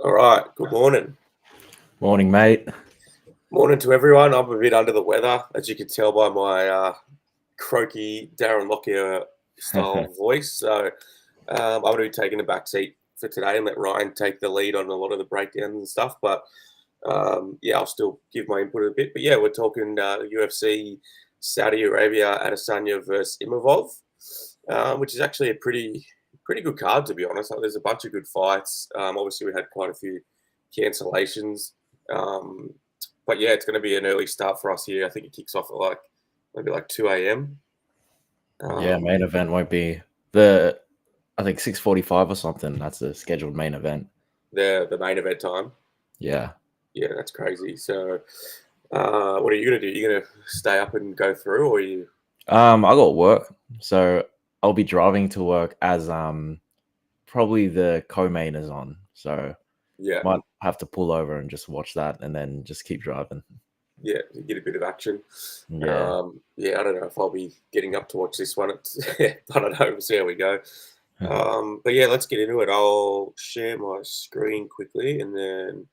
All right. Good morning. Morning, mate. Morning to everyone. I'm a bit under the weather, as you can tell by my croaky Darren Lockyer style voice. So I'm going to be taking the back seat for today and let Ryan take the lead on a lot of the breakdowns and stuff. But yeah, I'll still give my input a bit. But yeah, we're talking UFC Saudi Arabia Adesanya versus Imavov, which is actually a pretty good card, to be honest. Like, there's a bunch of good fights. Obviously, we had quite a few cancellations. But yeah, it's going to be an early start for us here. I think it kicks off at maybe 2 a.m. Yeah, main event won't be I think 6:45 or something. That's the scheduled main event. The main event time. Yeah. Yeah, that's crazy. So what are you going to do? You going to stay up and go through, or are you? I got work, so I'll be driving to work as probably the co-main is on. So Yeah, might have to pull over and just watch that and then just keep driving. yeah, you get a bit of action. Yeah. Yeah, I don't know if I'll be getting up to watch this one. I don't know. We'll see how we go. But yeah, let's get into it. I'll share my screen quickly, and then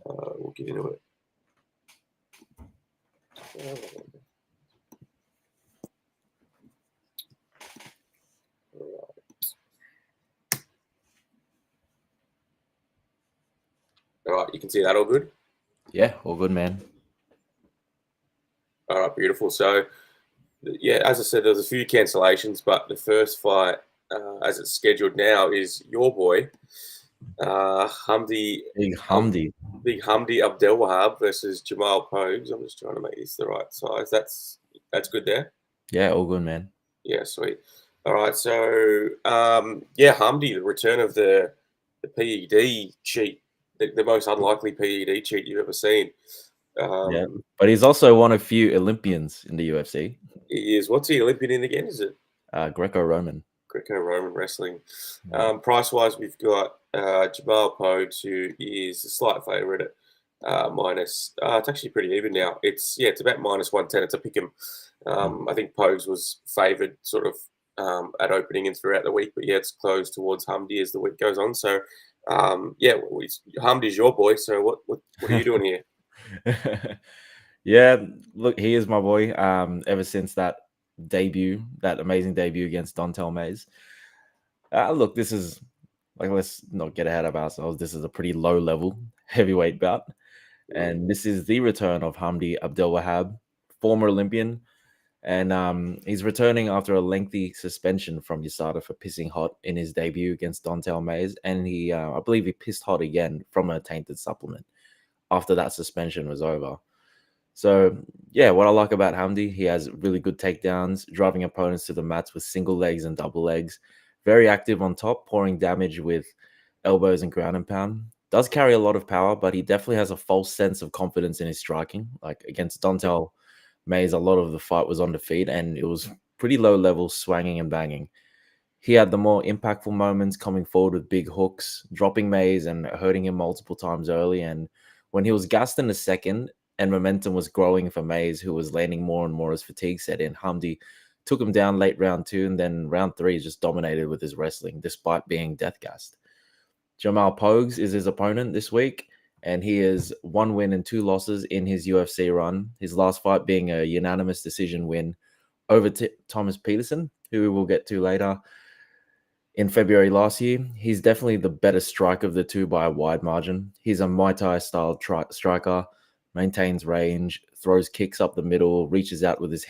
we'll get into it. All right, you can see that all good? Yeah, all good, man. All right, beautiful. So, yeah, as I said, there's a few cancellations, but the first fight, as it's scheduled now, is your boy, Hamdi, Big Hamdi. Big Hamdi Abdelwahab versus Jamal Pogues. I'm just trying to make this the right size. That's good there. Yeah, all good, man. Yeah, sweet. All right, so yeah, Hamdi, the return of the PED cheat, the most unlikely PED cheat you've ever seen. Yeah, but he's also one of few Olympians in the UFC. He is. What's he Olympian in again? Is it Greco-Roman. Greco-Roman wrestling? Price-wise, we've got Jamal Pogues, who is a slight favourite at minus. It's actually pretty even now. It's about minus 110. It's a pick 'em. I think Pogues was favoured sort of at opening and throughout the week, but yeah, it's closed towards Hamdi as the week goes on. So yeah, Hamdi's your boy. So what are you doing here? Yeah, look, he is my boy. Ever since that amazing debut against Dontel Mays. Look, this is let's not get ahead of ourselves. This is a pretty low level heavyweight bout, and this is the return of Hamdi Abdelwahab, former Olympian, and he's returning after a lengthy suspension from USADA for pissing hot in his debut against Dontel Mays, and I believe he pissed hot again from a tainted supplement after that suspension was over. So, yeah, what I like about Hamdi, he has really good takedowns, driving opponents to the mats with single legs and double legs. Very active on top, pouring damage with elbows and ground and pound. Does carry a lot of power, but he definitely has a false sense of confidence in his striking. Like against Dontel Mays, a lot of the fight was on the feet, and it was pretty low level, swanging and banging. He had the more impactful moments coming forward with big hooks, dropping Mays and hurting him multiple times early. And when he was gassed in the second and momentum was growing for Mays, who was landing more and more as fatigue set in, Hamdi took him down late round 2, and then round 3 just dominated with his wrestling, despite being death gassed. Jamal Pogues is his opponent this week, and he is 1 win and 2 losses in his UFC run. His last fight being a unanimous decision win over Thomas Peterson, who we will get to later. In February last year, he's definitely the better striker of the two by a wide margin. He's a Muay Thai style striker, maintains range, throws kicks up the middle, reaches out with his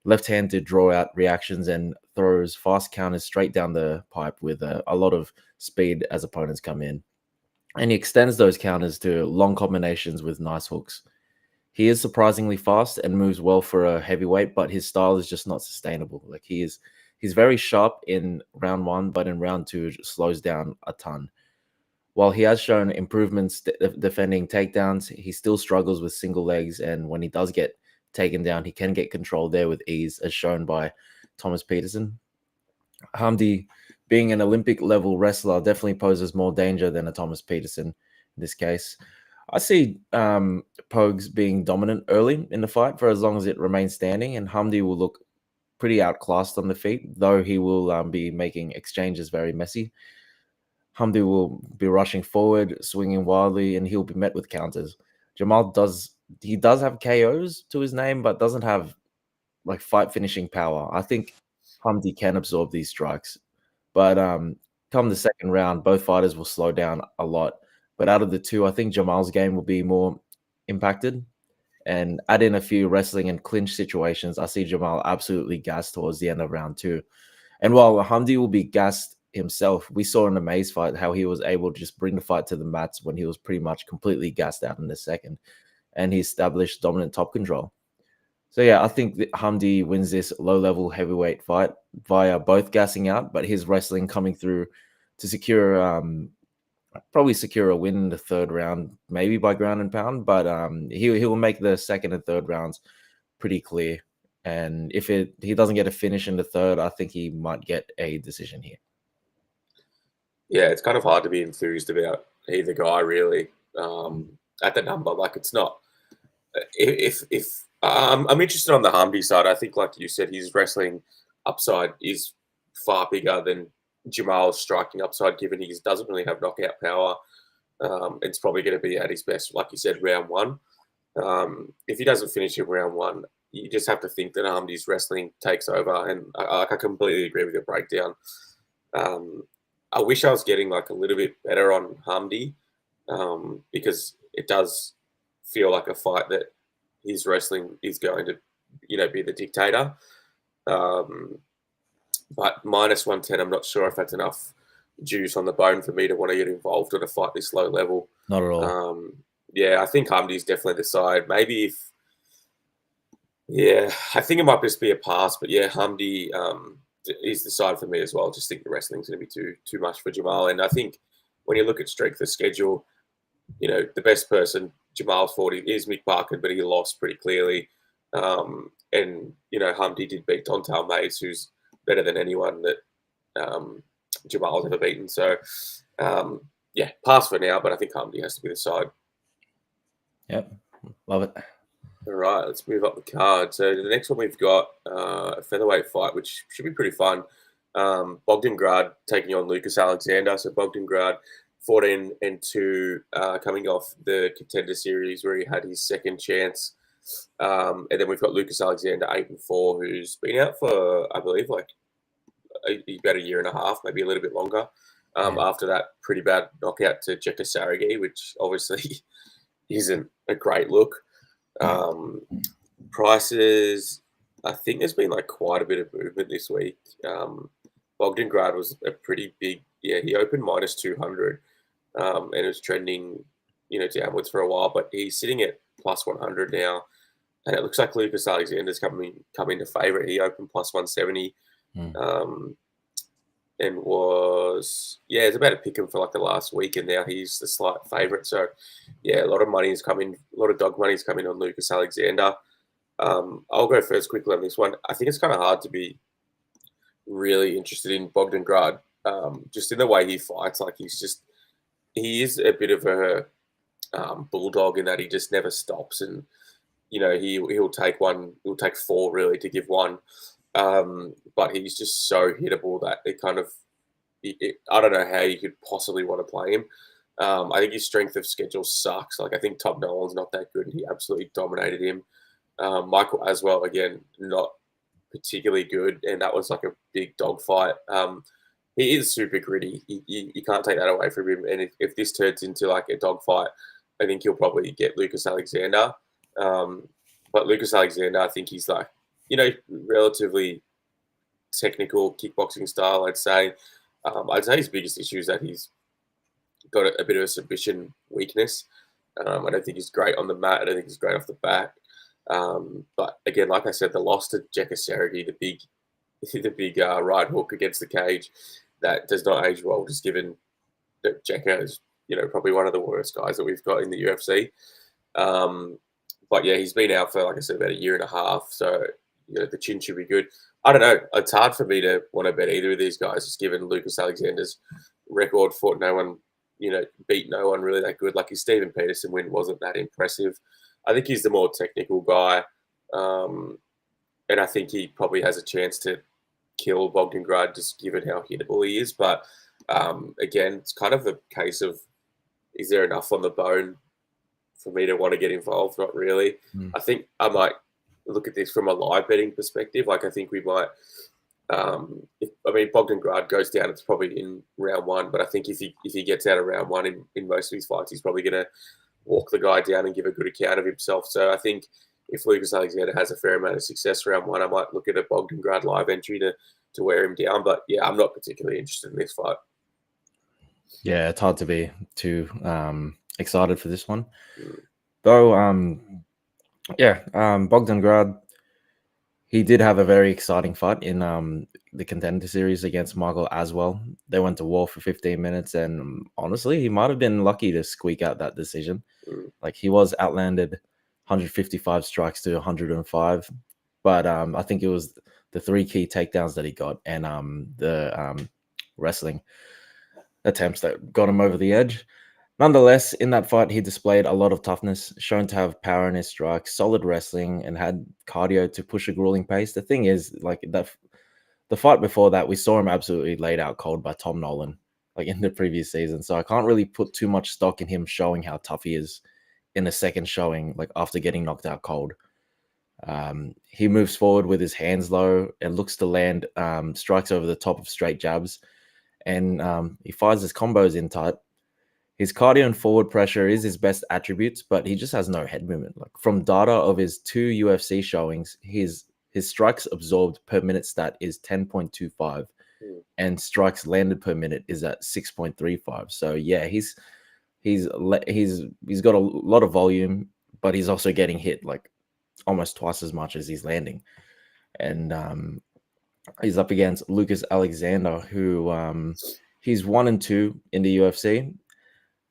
left hand to draw out reactions, and throws fast counters straight down the pipe with a lot of speed as opponents come in. And he extends those counters to long combinations with nice hooks. He is surprisingly fast and moves well for a heavyweight, but his style is just not sustainable. Like he's very sharp in round 1, but in round 2 slows down a ton. While he has shown improvements defending takedowns, he still struggles with single legs, and when he does get taken down, he can get control there with ease, as shown by Thomas Peterson. Hamdi, being an Olympic level wrestler, definitely poses more danger than a Thomas Peterson in this case. I see Pogues being dominant early in the fight for as long as it remains standing, and Hamdi will look pretty outclassed on the feet, though he will be making exchanges very messy. Hamdi will be rushing forward, swinging wildly, and he'll be met with counters. Jamal does have KOs to his name, but doesn't have like fight finishing power. I think Hamdi can absorb these strikes, but come the second round, both fighters will slow down a lot. But out of the two, I think Jamal's game will be more impacted. And add in a few wrestling and clinch situations, I see Jamal absolutely gassed towards the end of round 2. And while Hamdi will be gassed himself, we saw in the Maze fight how he was able to just bring the fight to the mats when he was pretty much completely gassed out in the second. And he established dominant top control. So yeah, I think that Hamdi wins this low-level heavyweight fight via both gassing out, but his wrestling coming through to secure probably secure a win in the third round, maybe by ground and pound. But he will make the second and third rounds pretty clear. And if he doesn't get a finish in the third, I think he might get a decision here. Yeah, it's kind of hard to be enthused about either guy really at the number. Like it's not. If I'm interested on the Hamdi side, I think like you said, his wrestling upside is far bigger than Jamal's striking upside, given he doesn't really have knockout power. It's probably going to be at his best, like you said, round 1. If he doesn't finish in round 1, you just have to think that Hamdi's wrestling takes over. And I completely agree with your breakdown. I wish I was getting like a little bit better on Hamdi because it does feel like a fight that his wrestling is going to, be the dictator. But minus 110, I'm not sure if that's enough juice on the bone for me to want to get involved in a fight this low level. Not at all. Yeah, I think Hamdi's definitely the side. Maybe I think it might just be a pass, but yeah, Hamdi is the side for me as well. Just think the wrestling's going to be too much for Jamal. And I think when you look at strength of schedule, the best person Jamal's fought is Mick Parker, but he lost pretty clearly. And Hamdi did beat Dontal Mays, who's better than anyone that Jamal's ever beaten. So, pass for now, but I think Hamdi has to be the side. Yep, love it. All right, let's move up the card. So the next one we've got a featherweight fight, which should be pretty fun. Bogdangrad taking on Lucas Alexander. So Bogdangrad 14-2, coming off the Contender Series where he had his second chance. And then we've got Lucas Alexander 8-4, who's been out for, I believe, like about a year and a half, maybe a little bit longer. After that pretty bad knockout to Jeka Saragi, which obviously isn't a great look. Prices, I think there's been like quite a bit of movement this week. Bogdangrad was a pretty big, he opened minus 200 and it was trending, downwards for a while, but he's sitting at plus 100 now. And it looks like Lucas Alexander's coming to favourite. He opened plus 170 and was, it's about to pick him for like the last week, and now he's the slight favourite. So, a lot of money is coming, a lot of dog money is coming on Lucas Alexander. I'll go first quickly on this one. I think it's kind of hard to be really interested in Bogdangrad, just in the way he fights. Like he is a bit of a bulldog in that he just never stops, and he'll take 4 really to give one. But he's just so hittable that it kind of, I don't know how you could possibly want to play him. I think his strength of schedule sucks. Like I think Top Nolan's not that good, and he absolutely dominated him. Michael Aswell, again, not particularly good, and that was like a big dog fight. He is super gritty. You can't take that away from him. And if this turns into like a dog fight, I think he'll probably get Lucas Alexander. But Lucas Alexander, I think he's like, relatively technical kickboxing style, I'd say. I'd say his biggest issue is that he's got a bit of a submission weakness. I don't think he's great on the mat. I don't think he's great off the back. But again, like I said, the loss to Jeka Saragi, the big right hook against the cage, that does not age well, just given that Jeka is, probably one of the worst guys that we've got in the UFC. But he's been out for, like I said, about a year and a half. So, the chin should be good. I don't know. It's hard for me to want to bet either of these guys, just given Lucas Alexander's record, fought no one, beat no one really that good. Like his Steven Peterson win wasn't that impressive. I think he's the more technical guy. And I think he probably has a chance to kill Bogdangrad, just given how hittable he is. But Again, it's kind of a case of, is there enough on the bone for me to want to get involved? Not really. Mm. I think I might look at this from a live betting perspective. Like, I think we might. Bogdan Grad goes down, it's probably in round one. But I think if he gets out of round one in most of his fights, he's probably going to walk the guy down and give a good account of himself. So I think if Lucas Alexander has a fair amount of success round one, I might look at a Bogdan Grad live entry to wear him down. But yeah, I'm not particularly interested in this fight. Yeah, it's hard to be too excited for this one. Though, Bogdan Grad, he did have a very exciting fight in the Contender Series against Michael Aswell. They went to war for 15 minutes, and honestly, he might have been lucky to squeak out that decision. Like, he was outlanded 155 strikes to 105, but I think it was the 3 key takedowns that he got and the wrestling attempts that got him over the edge. Nonetheless, in that fight, he displayed a lot of toughness, shown to have power in his strikes, solid wrestling, and had cardio to push a grueling pace. The thing is, like, that the fight before that, we saw him absolutely laid out cold by Tom Nolan, like in the previous season. So I can't really put too much stock in him showing how tough he is in the second showing, like after getting knocked out cold. He moves forward with his hands low and looks to land strikes over the top of straight jabs, and he fires his combos in tight. His cardio and forward pressure is his best attributes, but he just has no head movement. Like, from data of his 2 UFC showings, his strikes absorbed per minute stat is 10.25, and strikes landed per minute is at 6.35. So yeah, he's got a lot of volume, but he's also getting hit like almost twice as much as he's landing. And he's up against Lucas Alexander, who he's 1-2 in the UFC,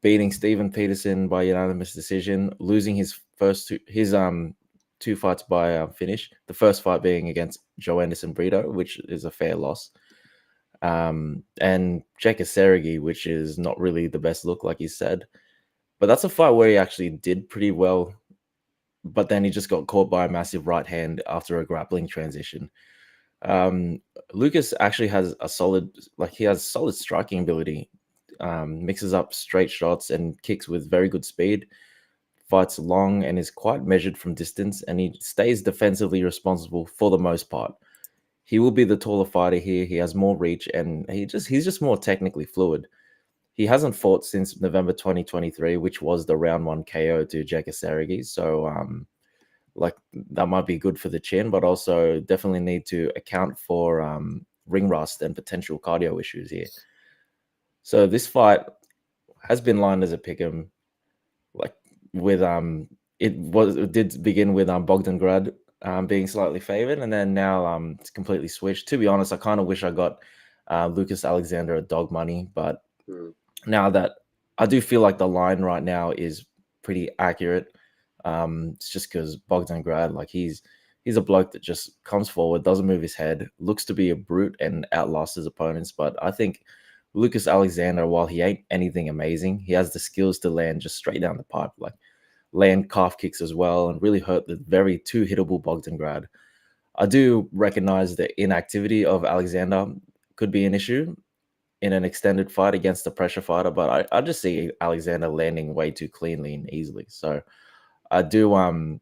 beating Steven Peterson by unanimous decision, losing his first two fights by finish. The first fight being against Joe Anderson Brito, which is a fair loss. And Jeka Sergi, which is not really the best look, like you said. But that's a fight where he actually did pretty well, but then he just got caught by a massive right hand after a grappling transition. Lucas actually has solid striking ability. Mixes up straight shots and kicks with very good speed, fights long and is quite measured from distance, and he stays defensively responsible for the most part. He will be the taller fighter here. He has more reach, and he's just more technically fluid. He hasn't fought since November 2023, which was the round 1 KO to Jeka Sergi. So that might be good for the chin, but also definitely need to account for ring rust and potential cardio issues here. So this fight has been lined as a pick'em, like with it did begin with Bogdan Grad being slightly favored, and then now it's completely switched. To be honest, I kind of wish I got Lucas Alexander at dog money, but now that I do feel like the line right now is pretty accurate. It's just because Bogdan Grad, like he's a bloke that just comes forward, doesn't move his head, looks to be a brute and outlasts his opponents. But I think Lucas Alexander, while he ain't anything amazing, he has the skills to land just straight down the pipe, like land calf kicks as well, and really hurt the very too hittable Bogdan Grad. I do recognize the inactivity of Alexander could be an issue in an extended fight against a pressure fighter, but I just see Alexander landing way too cleanly and easily. So I do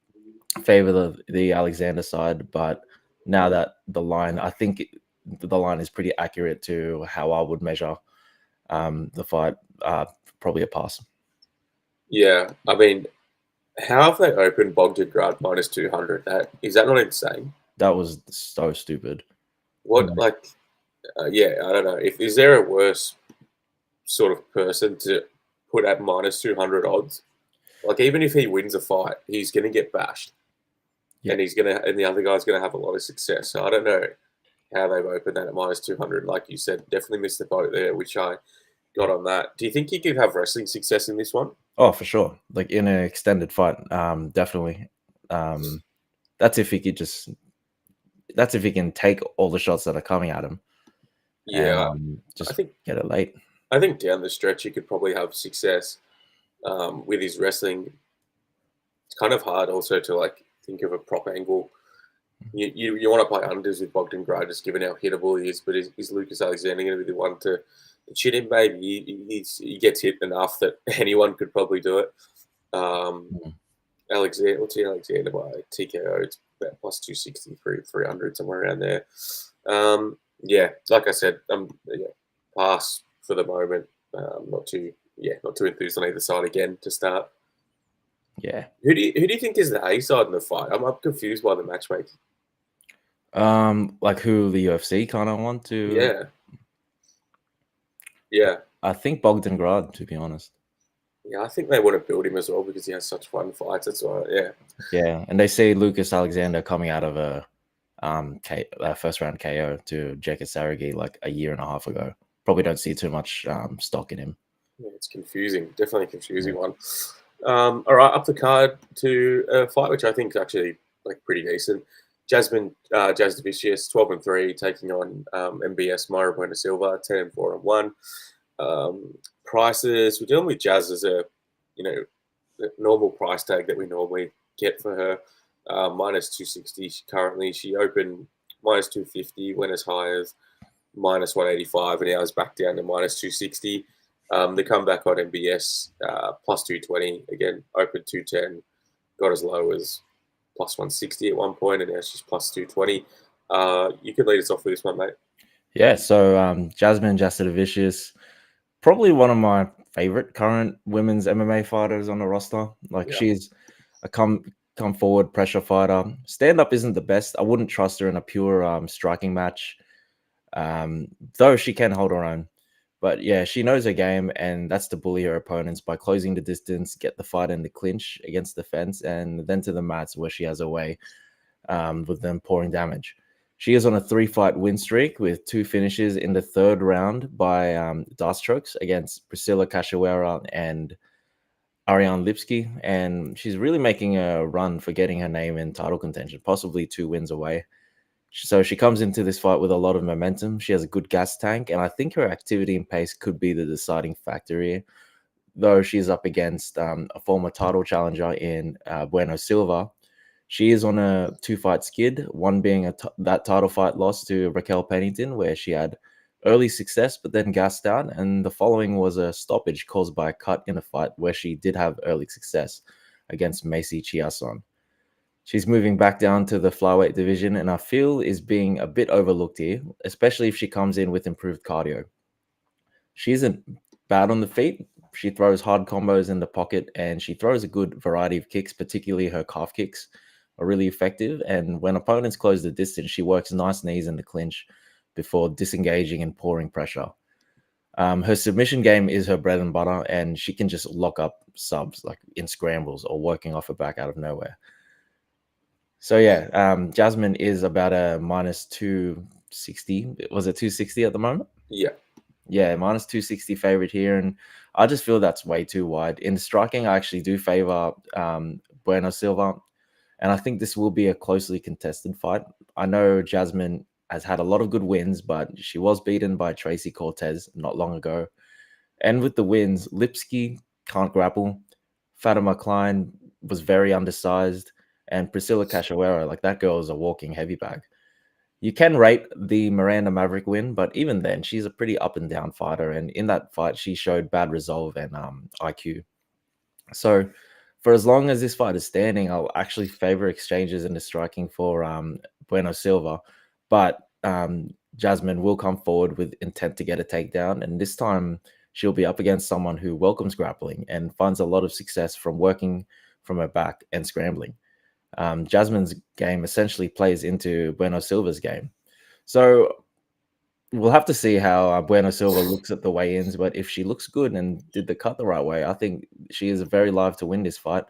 favor the Alexander side, but now that the line, I think the line is pretty accurate to how I would measure the fight. Probably a pass. Yeah, I mean, how have they opened Bogdan Grad minus 200? Is that not insane? That was so stupid. What, yeah, I don't know. Is there a worse sort of person to put at minus 200 odds? Like, even if he wins a fight, he's going to get bashed. Yeah. And the other guy's going to have a lot of success. So I don't know how they've opened that at minus 200. Like you said, definitely missed the boat there, which I got on that. Do you think he could have wrestling success in this one? Oh, for sure. Like in an extended fight, definitely. That's if he can take all the shots that are coming at him. Yeah, I think get it late. I think down the stretch he could probably have success with his wrestling. It's kind of hard also to like think of a prop angle. You want to play unders with Bogdan Grad, just given how hittable he is, but is Lucas Alexander going to be the one to chin him, maybe he gets hit enough that anyone could probably do it. Mm. Alexander by TKO, it's about plus 263, 300, somewhere around there. Yeah, like I said, pass for the moment. Not too enthused on either side again to start. Yeah. Who do you think is the A side in the fight? I'm confused by the matchmaking. Like who the UFC kind of want to. Yeah. I think Bogdan Grad, to be honest. Yeah, I think they want to build him as well because he has such fun fights. That's why, yeah. Yeah, and they say Lucas Alexander coming out of a first round KO to Jeka Saragi like a year and a half ago. Probably don't see too much stock in him. Yeah, it's confusing. Definitely a confusing one. All right, up the card to a fight which I think is actually like pretty decent. Jazz Vicious, 12-3, taking on MBS Myra Buena Silva, 10-4-1. Prices, we're dealing with Jazz as a normal price tag that we normally get for her. Minus 260 currently. She opened minus 250, went as high as minus 185, and now is back down to minus 260. The comeback on MBS, plus 220, again, opened 210, got as low as plus 160 at one point, and now she's plus 220. You could lead us off with this one, mate. Yeah, so Jasmine Jasudavicius, probably one of my favorite current women's MMA fighters on the roster. Like she's a come forward pressure fighter. Stand up isn't the best. I wouldn't trust her in a pure striking match, though she can hold her own. But yeah, she knows her game, and that's to bully her opponents by closing the distance, get the fight in the clinch against the fence, and then to the mats where she has her way with them pouring damage. She is on a 3-fight win streak with 2 finishes in the 3rd round by dart strokes against Priscilla Cachoeira and Ariane Lipsky. And she's really making a run for getting her name in title contention, possibly 2 wins away. So she comes into this fight with a lot of momentum. She has a good gas tank, and I think her activity and pace could be the deciding factor here. Though she's up against a former title challenger in Bueno Silva, she is on a 2-fight skid, one being that title fight loss to Raquel Pennington, where she had early success but then gassed out, and the following was a stoppage caused by a cut in a fight where she did have early success against Macy Chiasson. She's moving back down to the flyweight division, and I feel is being a bit overlooked here, especially if she comes in with improved cardio. She isn't bad on the feet. She throws hard combos in the pocket, and she throws a good variety of kicks, particularly her calf kicks are really effective. And when opponents close the distance, she works nice knees in the clinch before disengaging and pouring pressure. Her submission game is her bread and butter, and she can just lock up subs like in scrambles or working off her back out of nowhere. So yeah, Jasmine is about a minus 260. Was it 260 at the moment? Yeah, minus 260 favorite here, and I just feel that's way too wide. In striking, I actually do favor Bueno Silva, and I think this will be a closely contested fight. I know Jasmine has had a lot of good wins, but she was beaten by Tracy Cortez not long ago. And with the wins, Lipsky can't grapple. Fatima Klein was very undersized, and Priscilla Cachoeira, like that girl is a walking heavy bag. You can rate the Miranda Maverick win, but even then, she's a pretty up and down fighter. And in that fight, she showed bad resolve and IQ. So for as long as this fight is standing, I'll actually favor exchanges in the striking for Bueno Silva. But Jasmine will come forward with intent to get a takedown. And this time, she'll be up against someone who welcomes grappling and finds a lot of success from working from her back and scrambling. Jasmine's game essentially plays into Bueno Silva's game. So we'll have to see how Bueno Silva looks at the weigh-ins, but if she looks good and did the cut the right way, I think she is very live to win this fight.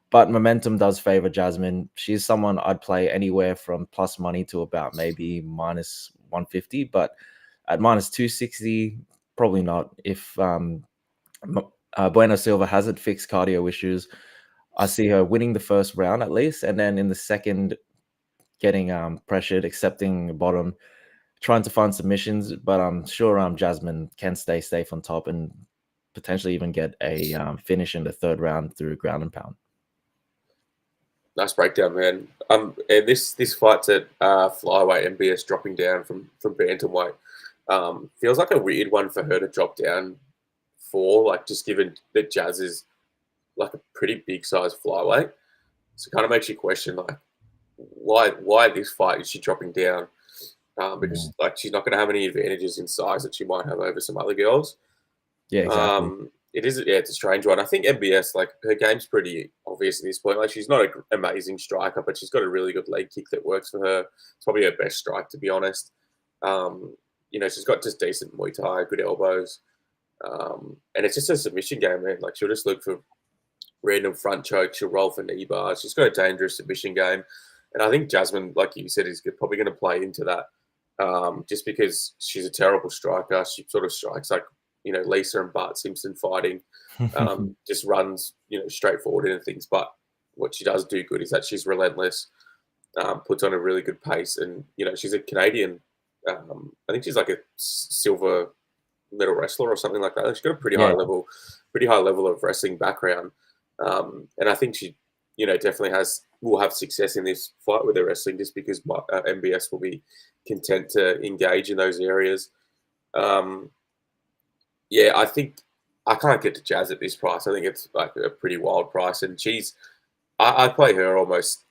But momentum does favor Jasmine. She's someone I'd play anywhere from plus money to about maybe minus 150, but at minus 260, probably not. If Bueno Silva hasn't fixed cardio issues, I see her winning the first round at least, and then in the second, getting pressured, accepting bottom, trying to find submissions. But I'm sure Jasmine can stay safe on top and potentially even get a finish in the 3rd round through ground and pound. Nice breakdown, man. And this fight's at flyweight, MBS dropping down from bantamweight. Feels like a weird one for her to drop down for, like, just given that Jazz is like a pretty big size flyweight. So it kind of makes you question, like, why this fight is she dropping down? Because like she's not going to have any advantages in size that she might have over some other girls. Yeah, exactly. It's a strange one. I think MBS, like, her game's pretty obvious at this point. Like, she's not an amazing striker, but she's got a really good leg kick that works for her. It's probably her best strike, to be honest. She's got just decent Muay Thai, good elbows, and it's just a submission game, man. Like, she'll just look for random front choke. She'll roll for knee bars. She's got a dangerous submission game, and I think Jasmine, like you said, is probably going to play into that. Just because she's a terrible striker. She sort of strikes like, Lisa and Bart Simpson fighting, just runs, straight forward into things. But what she does do good is that she's relentless, puts on a really good pace. And, she's a Canadian. I think she's like a silver medal wrestler or something like that. She's got a pretty high level of wrestling background. And I think she, definitely will have success in this fight with her wrestling, just because MBS will be content to engage in those areas. I think I can't get to Jazz at this price. I think it's like a pretty wild price, and I play her almost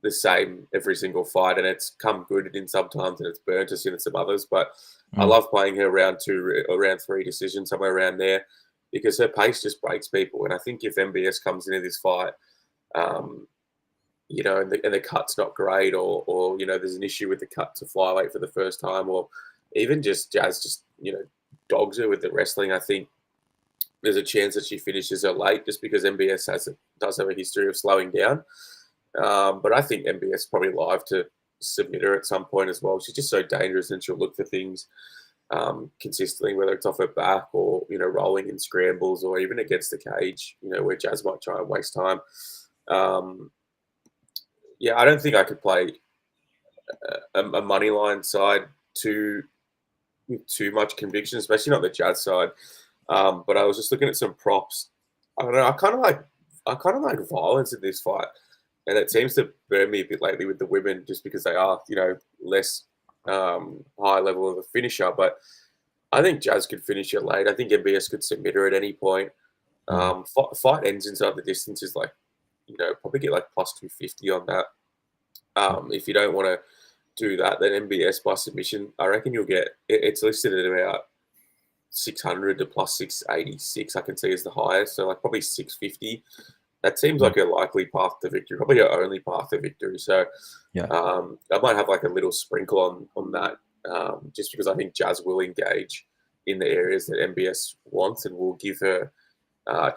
the same every single fight, and it's come good in sometimes, and it's burnt us in some others. But I love playing her round 2 or round 3 decision, somewhere around there, because her pace just breaks people. And I think if MBS comes into this fight, and the cut's not great, or there's an issue with the cut to flyweight for the first time, or even just Jazz just dogs her with the wrestling, I think there's a chance that she finishes her late, just because MBS does have a history of slowing down. But I think MBS is probably live to submit her at some point as well. She's just so dangerous, and she'll look for things consistently, whether it's off her back or rolling in scrambles, or even against the cage, where Jazz might try and waste time. I don't think I could play a money line side with too much conviction, especially not the Jazz side. But I was just looking at some props. I don't know. I kind of like violence in this fight, and it seems to burn me a bit lately with the women, just because they are less high level of a finisher. But I think Jazz could finish it late. I think MBS could submit her at any point. Fight ends inside the distance is like, probably get like plus 250 on that. If you don't want to do that, then MBS by submission, I reckon you'll get, it's listed at about 600 to plus 686, I can see as the highest. So like probably 650. That seems like a likely path to victory, probably your only path to victory. So I might have like a little sprinkle on that, just because I think Jazz will engage in the areas that MBS wants, and will give her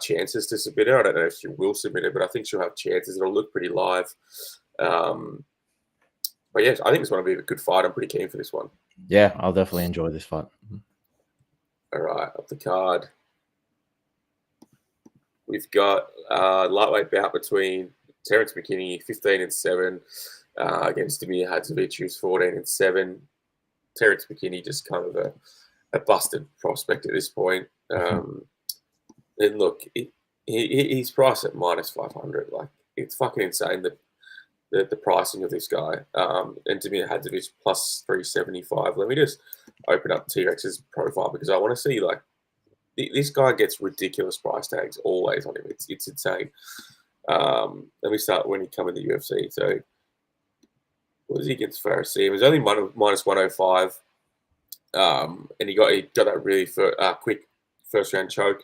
chances to submit her. I don't know if she will submit her, but I think she'll have chances. It'll look pretty live. But yeah, I think it's going to be a good fight. I'm pretty keen for this one. Yeah, I'll definitely enjoy this fight. All right, up the card, we've got lightweight bout between Terence McKinney, 15-7, against Damir Hadzovic, who's 14-7. Terence McKinney just kind of a busted prospect at this point. And look, he's priced at minus 500. Like, it's fucking insane, the pricing of this guy. And Damir Hadzovic plus 375. Let me just open up T-Rex's profile, because I want to see, like, this guy gets ridiculous price tags always on him. It's insane. Let me start when he come in the UFC. So what was he against Pharisee? It was only minus 105. And he got that really quick first round choke.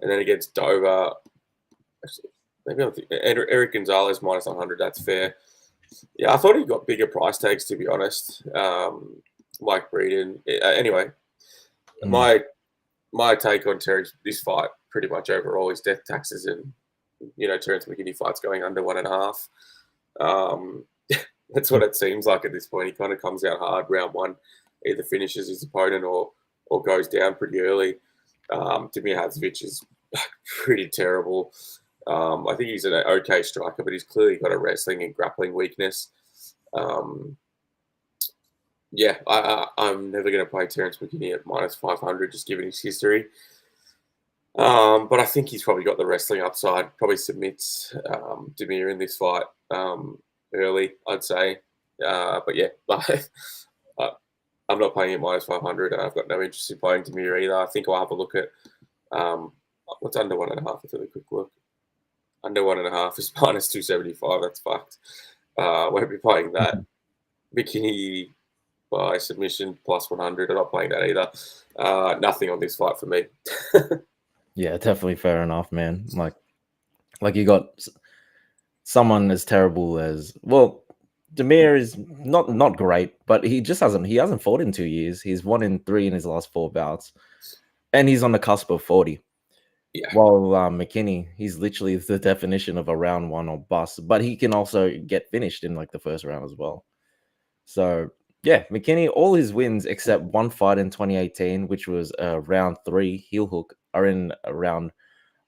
And then against Dover, actually, maybe I'm thinking Eric Gonzalez minus 100. That's fair. Yeah, I thought he got bigger price tags, to be honest. Mike Breeden. Anyway, my take on this fight pretty much overall is death taxes, and Terence McKinney fights going under 1.5. That's what it seems like at this point. He kind of comes out hard round 1, either finishes his opponent or goes down pretty early. Damir Hadzovic is pretty terrible. I think he's an okay striker, but he's clearly got a wrestling and grappling weakness. I'm never going to play Terence McKinney at minus 500, just given his history. But I think he's probably got the wrestling upside. Probably submits Damir in this fight early, I'd say. But yeah, I'm not playing at -500. I've got no interest in playing Demir either. I think I'll have a look at what's under 1.5. Let's have a quick look. Under 1.5 is -275. That's fucked. Won't be playing that. Bikini by submission +100. I'm not playing that either. Nothing on this fight for me. Yeah, definitely fair enough, man. Like you got someone as terrible as well. Demir is not great, but he hasn't fought in 2 years. He's 1-3 in his last 4 bouts, and he's on the cusp of 40. Yeah. While McKinney, he's literally the definition of a round one or bust, but he can also get finished in like the first round as well. So yeah, McKinney, all his wins except one fight in 2018, which was a round 3 heel hook, are in round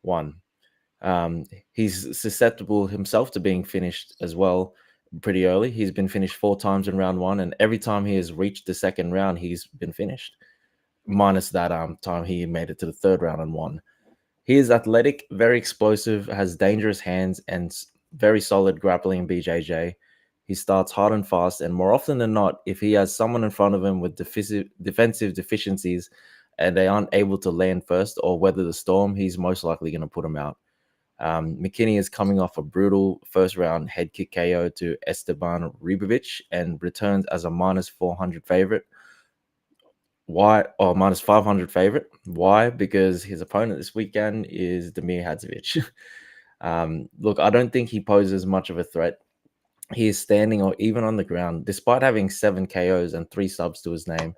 1. He's susceptible himself to being finished as well pretty early. He's been finished 4 times in round 1, and every time he has reached the second round, he's been finished. Minus that time he made it to the third round and won. He is athletic, very explosive, has dangerous hands, and very solid grappling BJJ. He starts hard and fast, and more often than not, if he has someone in front of him with defensive deficiencies and they aren't able to land first or weather the storm, he's most likely going to put him out. McKinney is coming off a brutal first round head kick KO to Esteban Ribovic and returns as a -400 favorite. Why? Or -500 favorite. Why? Because his opponent this weekend is Damir Hadzovic. Look, I don't think he poses much of a threat. He is standing or even on the ground, despite having 7 KOs and 3 subs to his name.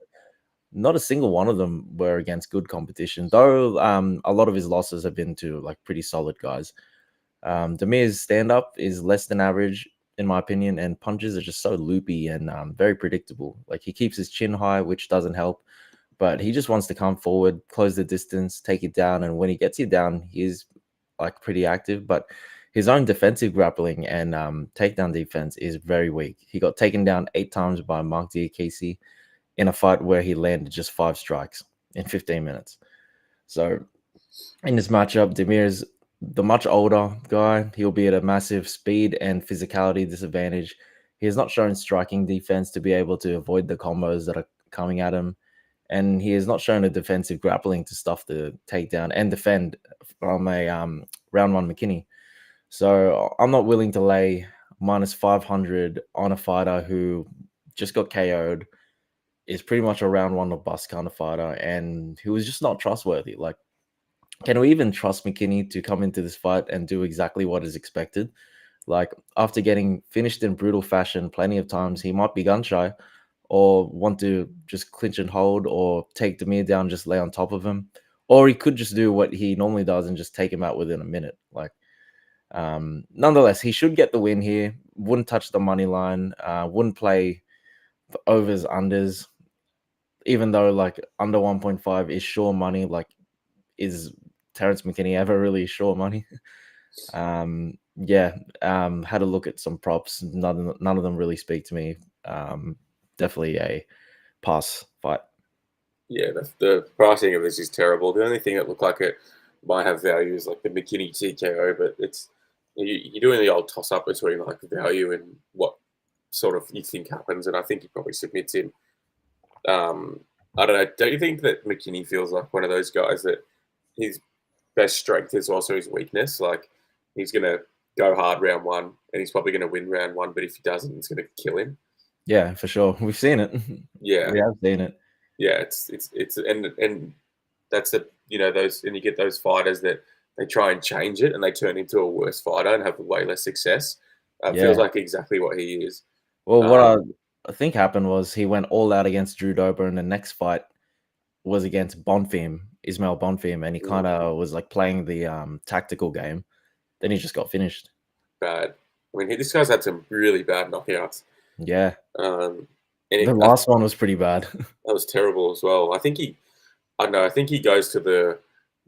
Not a single one of them were against good competition, though. A lot of his losses have been to like pretty solid guys. Damir's stand-up is less than average, in my opinion, and punches are just so loopy and very predictable. Like he keeps his chin high, which doesn't help, but he just wants to come forward, close the distance, take it down, and when he gets you down, he's like pretty active. But his own defensive grappling and takedown defense is very weak. He got taken down 8 times by Mark Diakese in a fight where he landed just 5 strikes in 15 minutes. So in this matchup, Demir is the much older guy. He'll be at a massive speed and physicality disadvantage. He has not shown striking defense to be able to avoid the combos that are coming at him. And he has not shown a defensive grappling to stuff the takedown and defend from a round 1 McKinney. So I'm not willing to lay -500 on a fighter who just got KO'd, is pretty much a round 1 or bust kind of fighter, and who is just not trustworthy. Like, can we even trust McKinney to come into this fight and do exactly what is expected? Like, after getting finished in brutal fashion plenty of times, he might be gun shy or want to just clinch and hold or take Demir down, just lay on top of him. Or he could just do what he normally does and just take him out within a minute. Like, nonetheless, he should get the win here. Wouldn't touch the money line. Wouldn't play overs, unders. Even though like under 1.5 is sure money, like is Terrence McKinney ever really sure money? Had a look at some props. None of them really speak to me. Definitely a pass fight. Yeah, the pricing of this is terrible. The only thing that looked like it might have value is like the McKinney TKO, but you're doing the old toss up between like value and what sort of you think happens, and I think he probably submits him. I don't know. Don't you think that McKinney feels like one of those guys that his best strength is also his weakness? Like he's gonna go hard round 1, and he's probably gonna win round 1, but if he doesn't, it's gonna kill him. Yeah, for sure. We've seen it. Yeah, We have seen it. yeah. It's and that's those, and you get those fighters that they try and change it and they turn into a worse fighter and have way less success. Yeah. Feels like exactly what he is. Well, what I think happened was he went all out against Drew Dober, and the next fight was against Ismail Bonfim, and he kind of was like playing the tactical game. Then he just got finished. Bad. I mean, this guy's had some really bad knockouts. Yeah. And the last one was pretty bad. That was terrible as well. I think he goes to the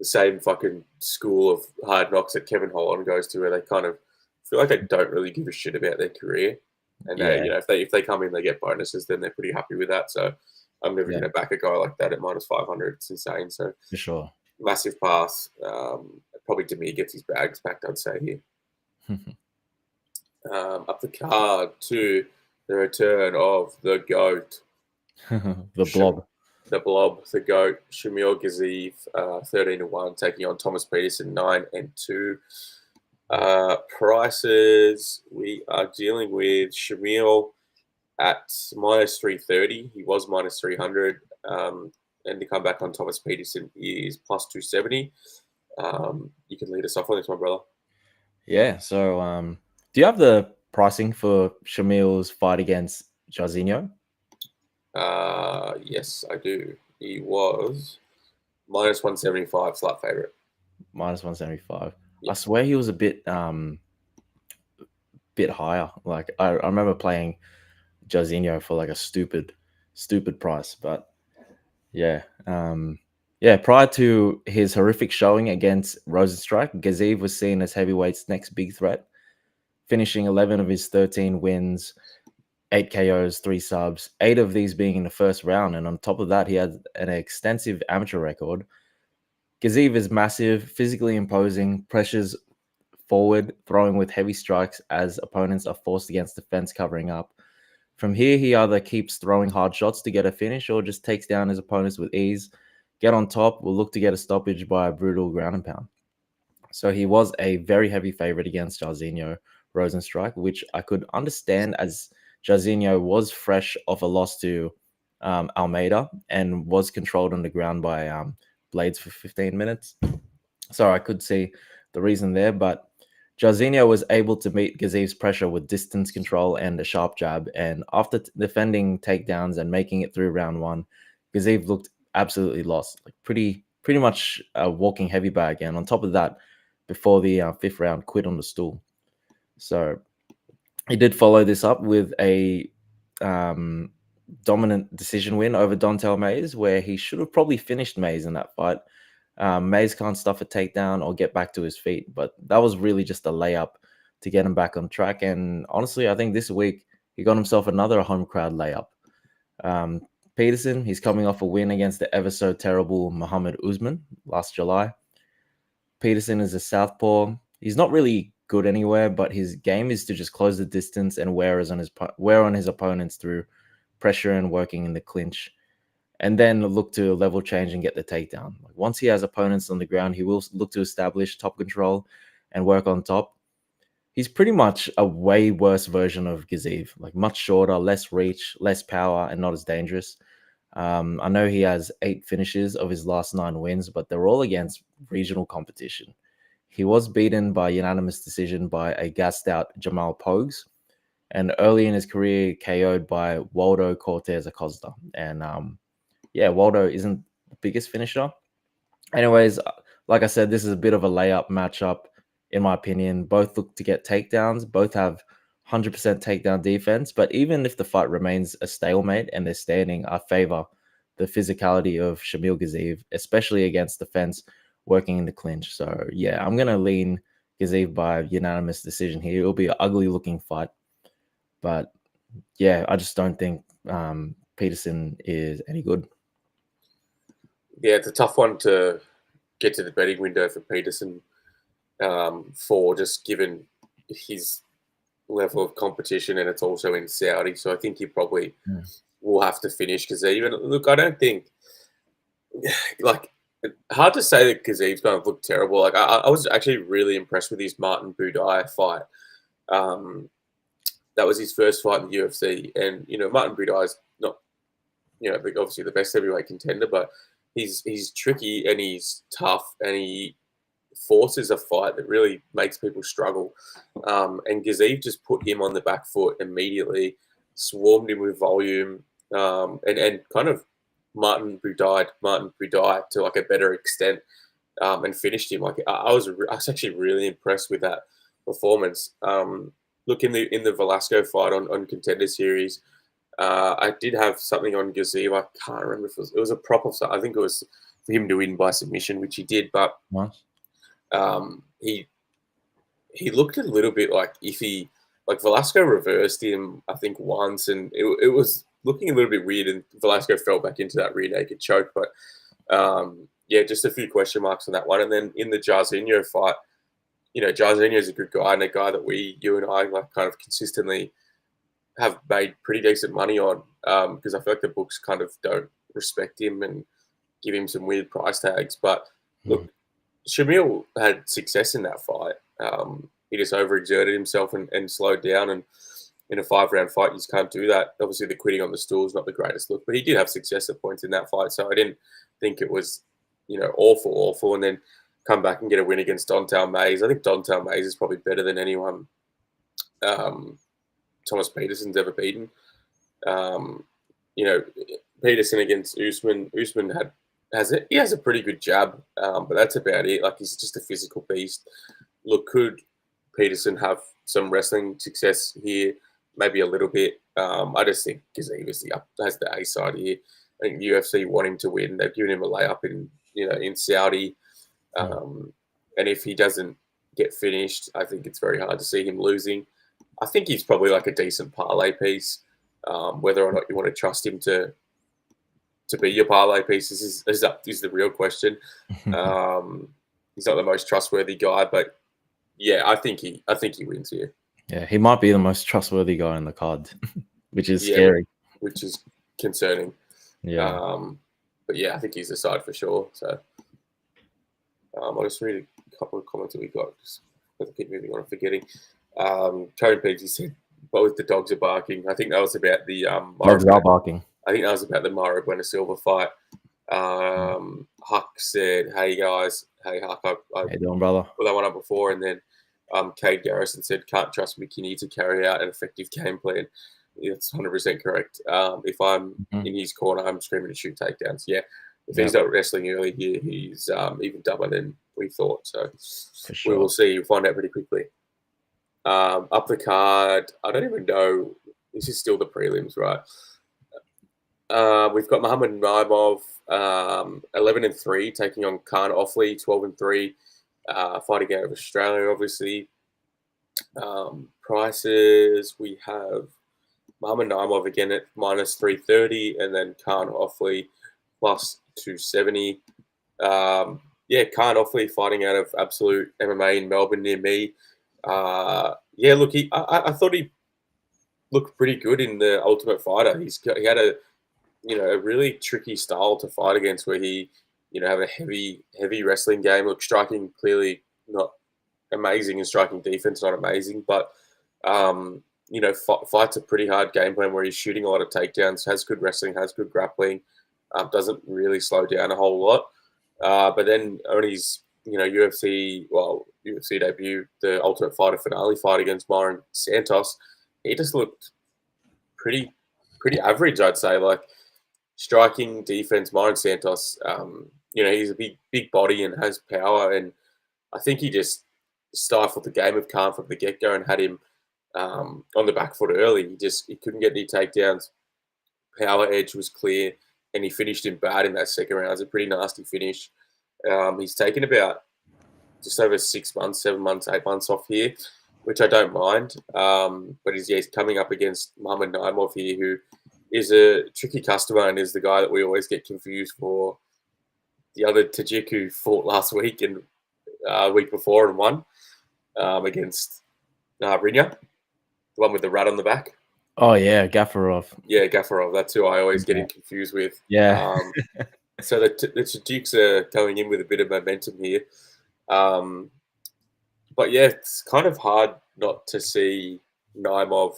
same fucking school of hard knocks that Kevin Holland goes to, where they kind of feel like they don't really give a shit about their career. And if they come in, they get bonuses, then they're pretty happy with that. So I'm never going to back a guy like that at -500. It's insane. So for sure, massive pass. Probably Demir gets his bags back, I'd say here. Up the card to the return of the GOAT, The blob. The blob, the goat, Shamil Gaziv, 13-1, taking on Thomas Peterson, 9-2. Prices, we are dealing with Shamil at -330. He was -300. And to come back on Thomas Peterson is +270. You can lead us off on this one, brother. Yeah. So, do you have the pricing for Shamil's fight against Jairzinho? Yes, I do. He was -175, slight favorite. -175. Yeah. I swear he was a bit higher. Like I remember playing Jairzinho for like a stupid price, but yeah. Prior to his horrific showing against Rosenstrike, Gaziv was seen as heavyweight's next big threat, finishing 11 of his 13 wins, 8 KOs, 3 subs, 8 of these being in the first round. And on top of that, he had an extensive amateur record. Gaziv is massive, physically imposing, pressures forward, throwing with heavy strikes as opponents are forced against the fence covering up. From here, he either keeps throwing hard shots to get a finish or just takes down his opponents with ease. Get on top, will look to get a stoppage by a brutal ground and pound. So he was a very heavy favorite against Jairzinho Rosenstrike, which I could understand as Jairzinho was fresh off a loss to Almeida and was controlled on the ground by Blades for 15 minutes. So I could see the reason there, but Jairzinho was able to meet Gaziv's pressure with distance control and a sharp jab. And after defending takedowns and making it through round 1, Gaziv looked absolutely lost, like pretty much a walking heavy bag. And on top of that, before the 5th round, quit on the stool. So he did follow this up with a dominant decision win over Dontel Mays, where he should have probably finished Mays in that fight. Mays can't stuff a takedown or get back to his feet, but that was really just a layup to get him back on track. And honestly, I think this week he got himself another home crowd layup. Peterson, he's coming off a win against the ever so terrible Muhammad Usman last July. Peterson is a southpaw. He's not really good anywhere, but his game is to just close the distance and wear on his opponents through pressure and working in the clinch, and then look to level change and get the takedown. Once he has opponents on the ground, he will look to establish top control and work on top. He's pretty much a way worse version of Gaziv, like much shorter, less reach, less power, and not as dangerous. I know he has 8 finishes of his last 9 wins, but they're all against regional competition. He was beaten by unanimous decision by a gassed out Jamal Pogues, and early in his career KO'd by Waldo Cortez Acosta. And Waldo isn't the biggest finisher. Anyways, like I said, this is a bit of a layup matchup, in my opinion. Both look to get takedowns. Both have 100% takedown defense. But even if the fight remains a stalemate and they're standing, I favor the physicality of Shamil Gaziv, especially against the fence working in the clinch. So, yeah, I'm going to lean Gaziv by unanimous decision here. It'll be an ugly looking fight. But, yeah, I just don't think Peterson is any good. Yeah, it's a tough one to get to the betting window for Peterson for just given his level of competition, and it's also in Saudi. So I think he probably will have to finish Gaziv. And look, I don't think hard to say that Gaziv's going to look terrible. Like I was actually really impressed with his Martin Budai fight. That was his first fight in the UFC, and Martin Budai is not obviously the best heavyweight contender, but he's tricky and he's tough and he forces a fight that really makes people struggle. And Gaziv just put him on the back foot immediately, swarmed him with volume, and kind of Martin Budai to like a better extent, and finished him. Like I was actually really impressed with that performance. Look, in the Velasco fight on Contender Series, I did have something on Gaziv. I can't remember if it was a prop or something. I think it was for him to win by submission, which he did. But he looked a little bit like iffy. Like Velasco reversed him, I think, once, and it was looking a little bit weird. And Velasco fell back into that rear naked choke. But just a few question marks on that one. And then in the Jairzinho fight, Jairzinho is a good guy and a guy that you and I like kind of consistently have made pretty decent money on, because I feel like the books kind of don't respect him and give him some weird price tags. But look, Shamil had success in that fight. He just overexerted himself and slowed down. And in a 5-round fight, you just can't do that. Obviously, the quitting on the stool is not the greatest look, but he did have success at points in that fight. So I didn't think it was, awful. And then come back and get a win against Don'Tale Mayes. I think Don'Tale Mayes is probably better than anyone Thomas Peterson's ever beaten. Peterson against Usman. Usman he has a pretty good jab, but that's about it. Like, he's just a physical beast. Look, could Peterson have some wrestling success here? Maybe a little bit. I just think Gaziev has the A side here. I think UFC want him to win. They've given him a layup in Saudi, and if he doesn't get finished, I think it's very hard to see him losing. I think he's probably like a decent parlay piece. Whether or not you want to trust him to be your parlay piece is the real question. He's not the most trustworthy guy, but yeah, I think he wins here. Yeah, he might be the most trustworthy guy in the card, which is scary. Which is concerning. Yeah. But yeah, I think he's the side for sure. So I'll just read a couple of comments that we got. Just keep moving on and forgetting. Tony Pegsy said both the dogs are barking. I think that was about the dogs are barking. I think that was about the Mauro Bueno Silva fight. Huck said, "Hey guys, hey Huck, I how you doing, brother? Put that one up before." And then Cade Garrison said, "Can't trust McKinney to carry out an effective game plan." Yeah, that's 100% correct. If I'm in his corner, I'm screaming to shoot takedowns. Yeah, if he's not wrestling early here, he's even dumber than we thought. So we will see. You'll find out pretty quickly. Up the card, I don't even know. This is still the prelims, right? We've got Muhammad Naimov, 11-3, taking on Khan Offley, 12-3, fighting out of Australia, obviously. Prices, we have Muhammad Naimov again at -330, and then Khan Offley +270. Khan Offley fighting out of Absolute MMA in Melbourne near me. Look, I thought he looked pretty good in the Ultimate Fighter. He had a really tricky style to fight against, where he have a heavy wrestling game. Look, striking clearly not amazing, and striking defense not amazing, but fights a pretty hard game plan where he's shooting a lot of takedowns, has good wrestling, has good grappling, doesn't really slow down a whole lot. But then on his UFC debut, the Ultimate Fighter finale fight against Myron Santos, he just looked pretty average, I'd say. Like, striking, defense, Myron Santos, he's a big body and has power, and I think he just stifled the game of Khan from the get-go and had him on the back foot early. He couldn't get any takedowns. Power edge was clear, and he finished him bad in that second round. It was a pretty nasty finish. He's taken about just over 6 months, 7 months, 8 months off here, which I don't mind. But he's coming up against Muhammad Naimov here, who is a tricky customer and is the guy that we always get confused for the other Tajik who fought last week and week before and won against Rinya, the one with the rat on the back. Oh, yeah, Gafarov. Yeah, Gafarov. That's who I always get him confused with. Yeah. So the Tajiks are coming in with a bit of momentum here. But yeah, it's kind of hard not to see Naimov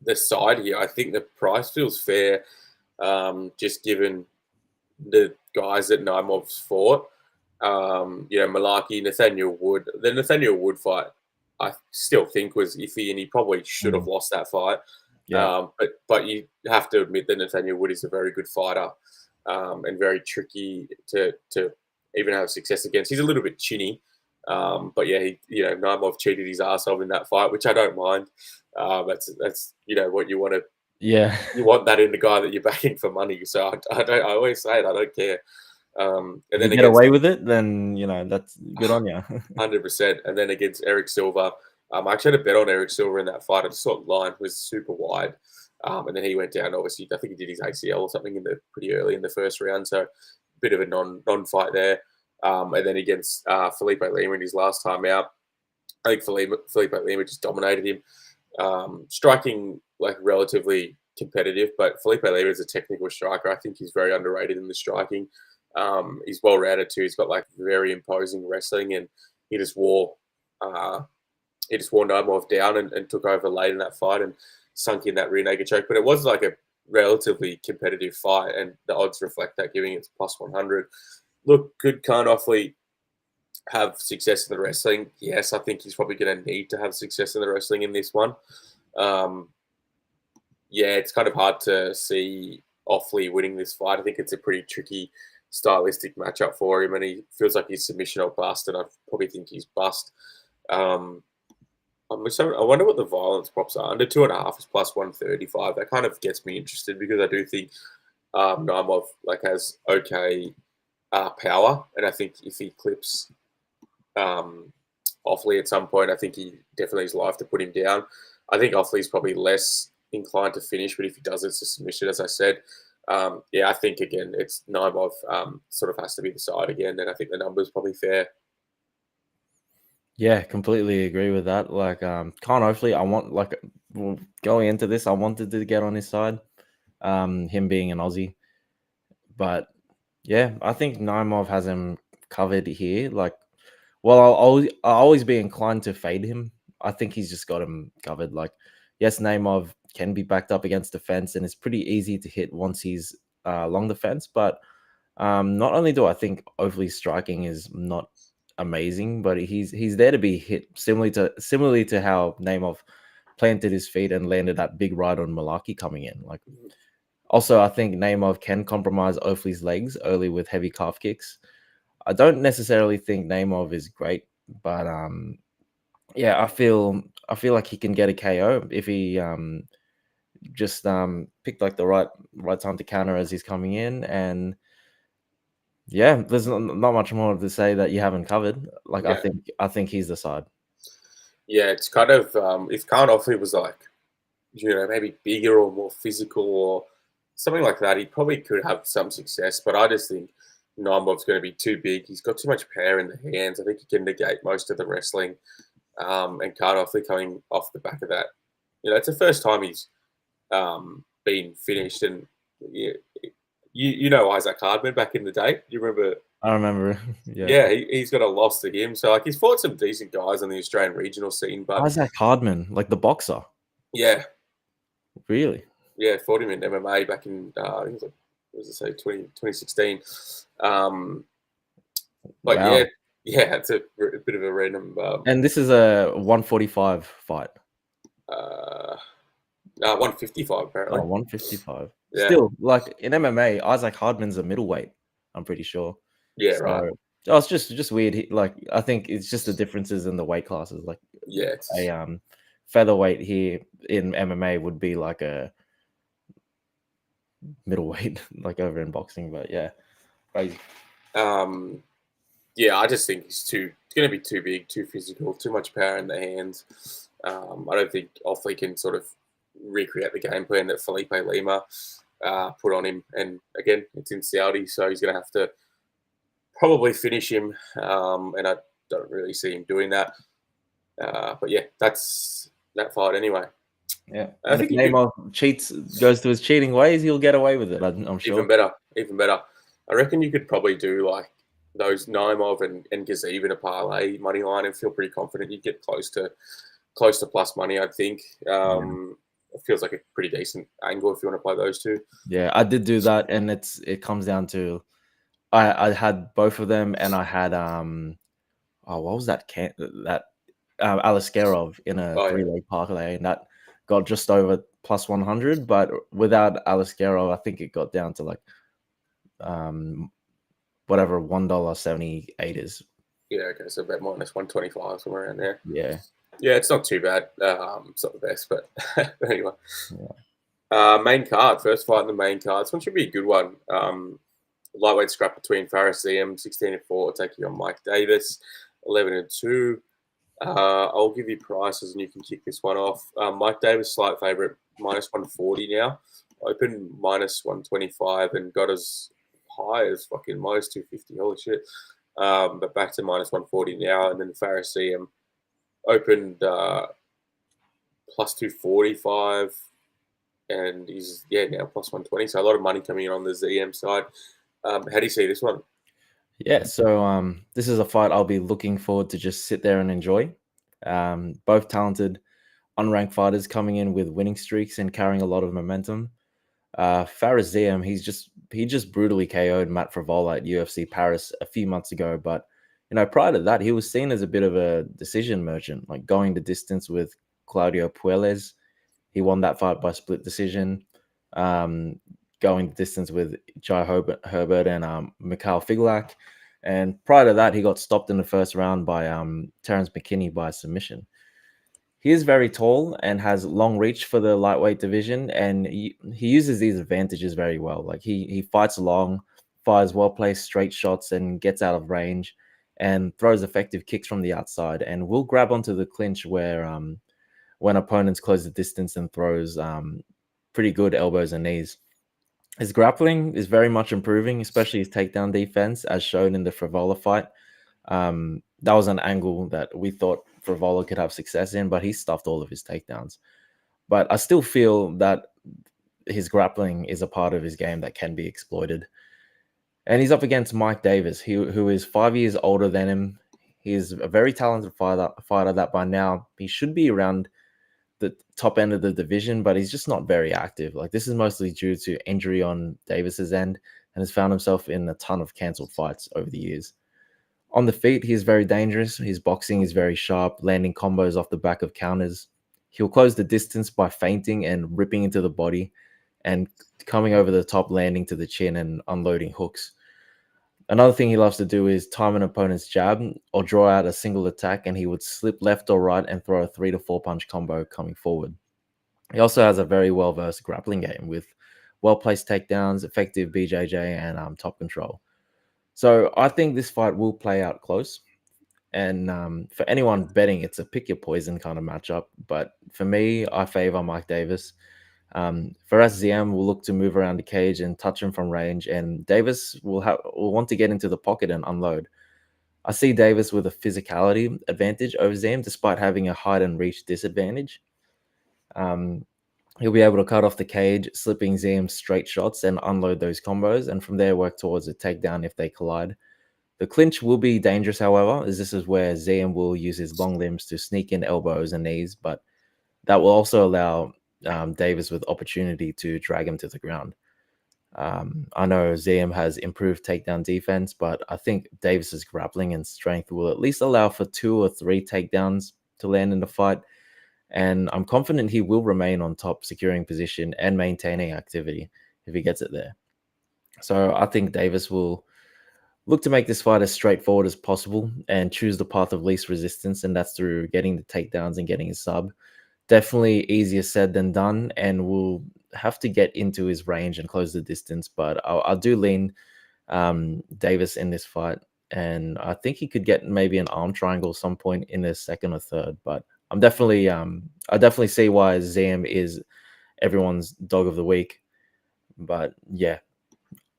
the side here. I think the price feels fair, just given the guys that Naimov's fought. Malaki, Nathaniel Wood. The Nathaniel Wood fight, I still think was iffy, and he probably should have lost that fight. Yeah. But you have to admit that Nathaniel Wood is a very good fighter, and very tricky to even have success against. He's a little bit chinny, but yeah, Naimov cheated his ass off in that fight, which I don't mind. That's what you want to. Yeah, you want that in the guy that you're backing for money. So I always say it. I don't care. And if then you get away with it, then that's good on you. 100%. And then against Eric Silva, I actually had a bet on Eric Silva in that fight. I just thought the line was super wide, and then he went down. Obviously, I think he did his ACL or something pretty early in the first round. So a bit of a non-fight there. And then against Felipe Lima in his last time out, I think Felipe Lima just dominated him. Striking like relatively competitive, but Felipe Lima is a technical striker. I think he's very underrated in the striking. He's well rounded too. He's got like very imposing wrestling, and he just wore uh, he just wore Naimov down and took over late in that fight and sunk in that rear naked choke. But it was like a relatively competitive fight, and the odds reflect that, giving it plus 100. Look, could Khan Offley have success in the wrestling? Yes, I think he's probably going to need to have success in the wrestling in this one. Yeah, it's kind of hard to see Offley winning this fight. I think it's a pretty tricky stylistic matchup for him, and he feels like he's submission or bust, and I probably think he's bust. I wonder what the violence props are. Under 2.5 is plus 135. That kind of gets me interested because I do think Naimov like has okay power, and I think if he clips Offley at some point, I think he definitely has life to put him down. I think Offley's probably less inclined to finish, but if he does, it's a submission, as I said. Yeah, I think again, it's Naimov sort of has to be the side again, and I think the number's probably fair. Yeah, completely agree with that. Like, Khan Offley, I want going into this, I wanted to get on his side. Him being an Aussie, but yeah, I think Naimov has him covered here. Like, well, I'll always be inclined to fade him. I think he's just got him covered. Like, yes, Naimov can be backed up against the fence, and it's pretty easy to hit once he's along the fence. But not only do I think Offley's striking is not amazing, but he's there to be hit similarly to how Naimov planted his feet and landed that big right on Malaki coming in. Like, also, I think Naimov can compromise Offley's legs early with heavy calf kicks. I don't necessarily think Naimov is great, but yeah, I feel like he can get a KO if he just picked like the right time to counter as he's coming in. And yeah, there's not much more to say that you haven't covered. Like, Yeah. I think he's the side. Yeah, it's kind of if Khan Offley was like, maybe bigger or more physical or something like that, he probably could have some success. But I just think Naimov's going to be too big. He's got too much power in the hands. I think he can negate most of the wrestling. And Khan Offley coming off the back of that, it's the first time he's been finished. And Isaac Hardman back in the day. You remember? I remember. Yeah. Yeah, he's got a loss to him. So like he's fought some decent guys on the Australian regional scene, but Isaac Hardman, like the boxer. yeah, Really? yeah, fought him in MMA back in I think it was like, what does it say, 2016. But Wow. yeah, it's a bit of a random. And this is a 145 fight. 155 apparently. Oh, 155. Yeah. Still, like in MMA, Isaac Hardman's a middleweight. I'm pretty sure. Yeah, So, right. oh, it's just weird. Like, I think it's just the differences in the weight classes. Like, Yeah, a featherweight here in MMA would be like a middleweight, like over in boxing. But yeah, crazy. Yeah, I just think it's going to be too big, too physical, too much power in the hands. I don't think Offley can sort of recreate the game plan that Felipe Lima put on him. And again, it's in Saudi, so he's going to have to probably finish him. And I don't really see him doing that. But yeah, that's that fight anyway. Yeah, I think if Naimov goes to his cheating ways, he'll get away with it. I'm sure. Even better. I reckon you could probably do like those Naimov and Gazib in a parlay money line and feel pretty confident you'd get close to plus money. I think it feels like a pretty decent angle if you want to play those two. Yeah, I did do that, and it comes down to I had both of them, and I had what was that Alaskarov in a 3-leg parlay, and that got just over plus 100. But without Alaskarov, I think it got down to like whatever $1.78 is. Yeah, okay, so about minus 125 somewhere around there. Yeah, it's not too bad. It's not the best, but anyway. Yeah. Main card, first fight in the main card. This one should be a good one. Lightweight scrap between Faris Ziem, 16-4, taking on Mike Davis, 11-2. I'll give you prices and you can kick this one off. Mike Davis, slight favourite, minus 140 now. Open minus 125 and got as high as fucking minus 250. Holy shit. But back to minus 140 now. And then Faris Ziem opened plus 245, and he's now plus 120. So a lot of money coming in on the ZM side. How do you see this one? Yeah, so this is a fight I'll be looking forward to just sit there and enjoy. Both talented, unranked fighters coming in with winning streaks and carrying a lot of momentum. Faris ZM, he just brutally KO'd Matt Frivola at UFC Paris a few months ago, but prior to that, he was seen as a bit of a decision merchant, like going the distance with Claudio Puelles. He won that fight by split decision. Um, Going the distance with Jai Herbert and Mikhail Figlak. And prior to that, he got stopped in the first round by Terrence McKinney by submission. He is very tall and has long reach for the lightweight division, and he uses these advantages very well. Like he fights long, fires well placed straight shots, and gets out of range, and throws effective kicks from the outside, and will grab onto the clinch where when opponents close the distance and throws pretty good elbows and knees. His grappling is very much improving, especially his takedown defense, as shown in the Frivola fight. That was an angle that we thought Frivola could have success in, but he stuffed all of his takedowns. But I still feel that his grappling is a part of his game that can be exploited. And he's up against Mike Davis, who is 5 years older than him. He's a very talented fighter that by now he should be around the top end of the division, but he's just not very active. Like this is mostly due to injury on Davis's end, and has found himself in a ton of cancelled fights over the years. On the feet, he's very dangerous. His boxing is very sharp, landing combos off the back of counters. He'll close the distance by feinting and ripping into the body, and coming over the top, landing to the chin and unloading hooks. Another thing he loves to do is time an opponent's jab or draw out a single attack, and he would slip left or right and throw a 3 to 4 punch combo coming forward. He also has a very well-versed grappling game with well-placed takedowns, effective BJJ, and top control. So I think this fight will play out close. And for anyone betting, it's a pick your poison kind of matchup. But for me, I favor Mike Davis. For us, ZM will look to move around the cage and touch him from range, and Davis will want to get into the pocket and unload. I see Davis with a physicality advantage over ZM, despite having a height and reach disadvantage. He'll be able to cut off the cage, slipping ZM straight shots and unload those combos, and from there work towards a takedown if they collide. The clinch will be dangerous, however, as this is where ZM will use his long limbs to sneak in elbows and knees, but that will also allow Davis with opportunity to drag him to the ground. I know ZM has improved takedown defense, but I think Davis's grappling and strength will at least allow for 2 or 3 takedowns to land in the fight. And I'm confident he will remain on top, securing position and maintaining activity if he gets it there. So I think Davis will look to make this fight as straightforward as possible and choose the path of least resistance, and that's through getting the takedowns and getting his sub. Definitely easier said than done, and we'll have to get into his range and close the distance. But I do lean Davis in this fight, and I think he could get maybe an arm triangle some point in the second or third. But I definitely see why ZM is everyone's dog of the week. But yeah,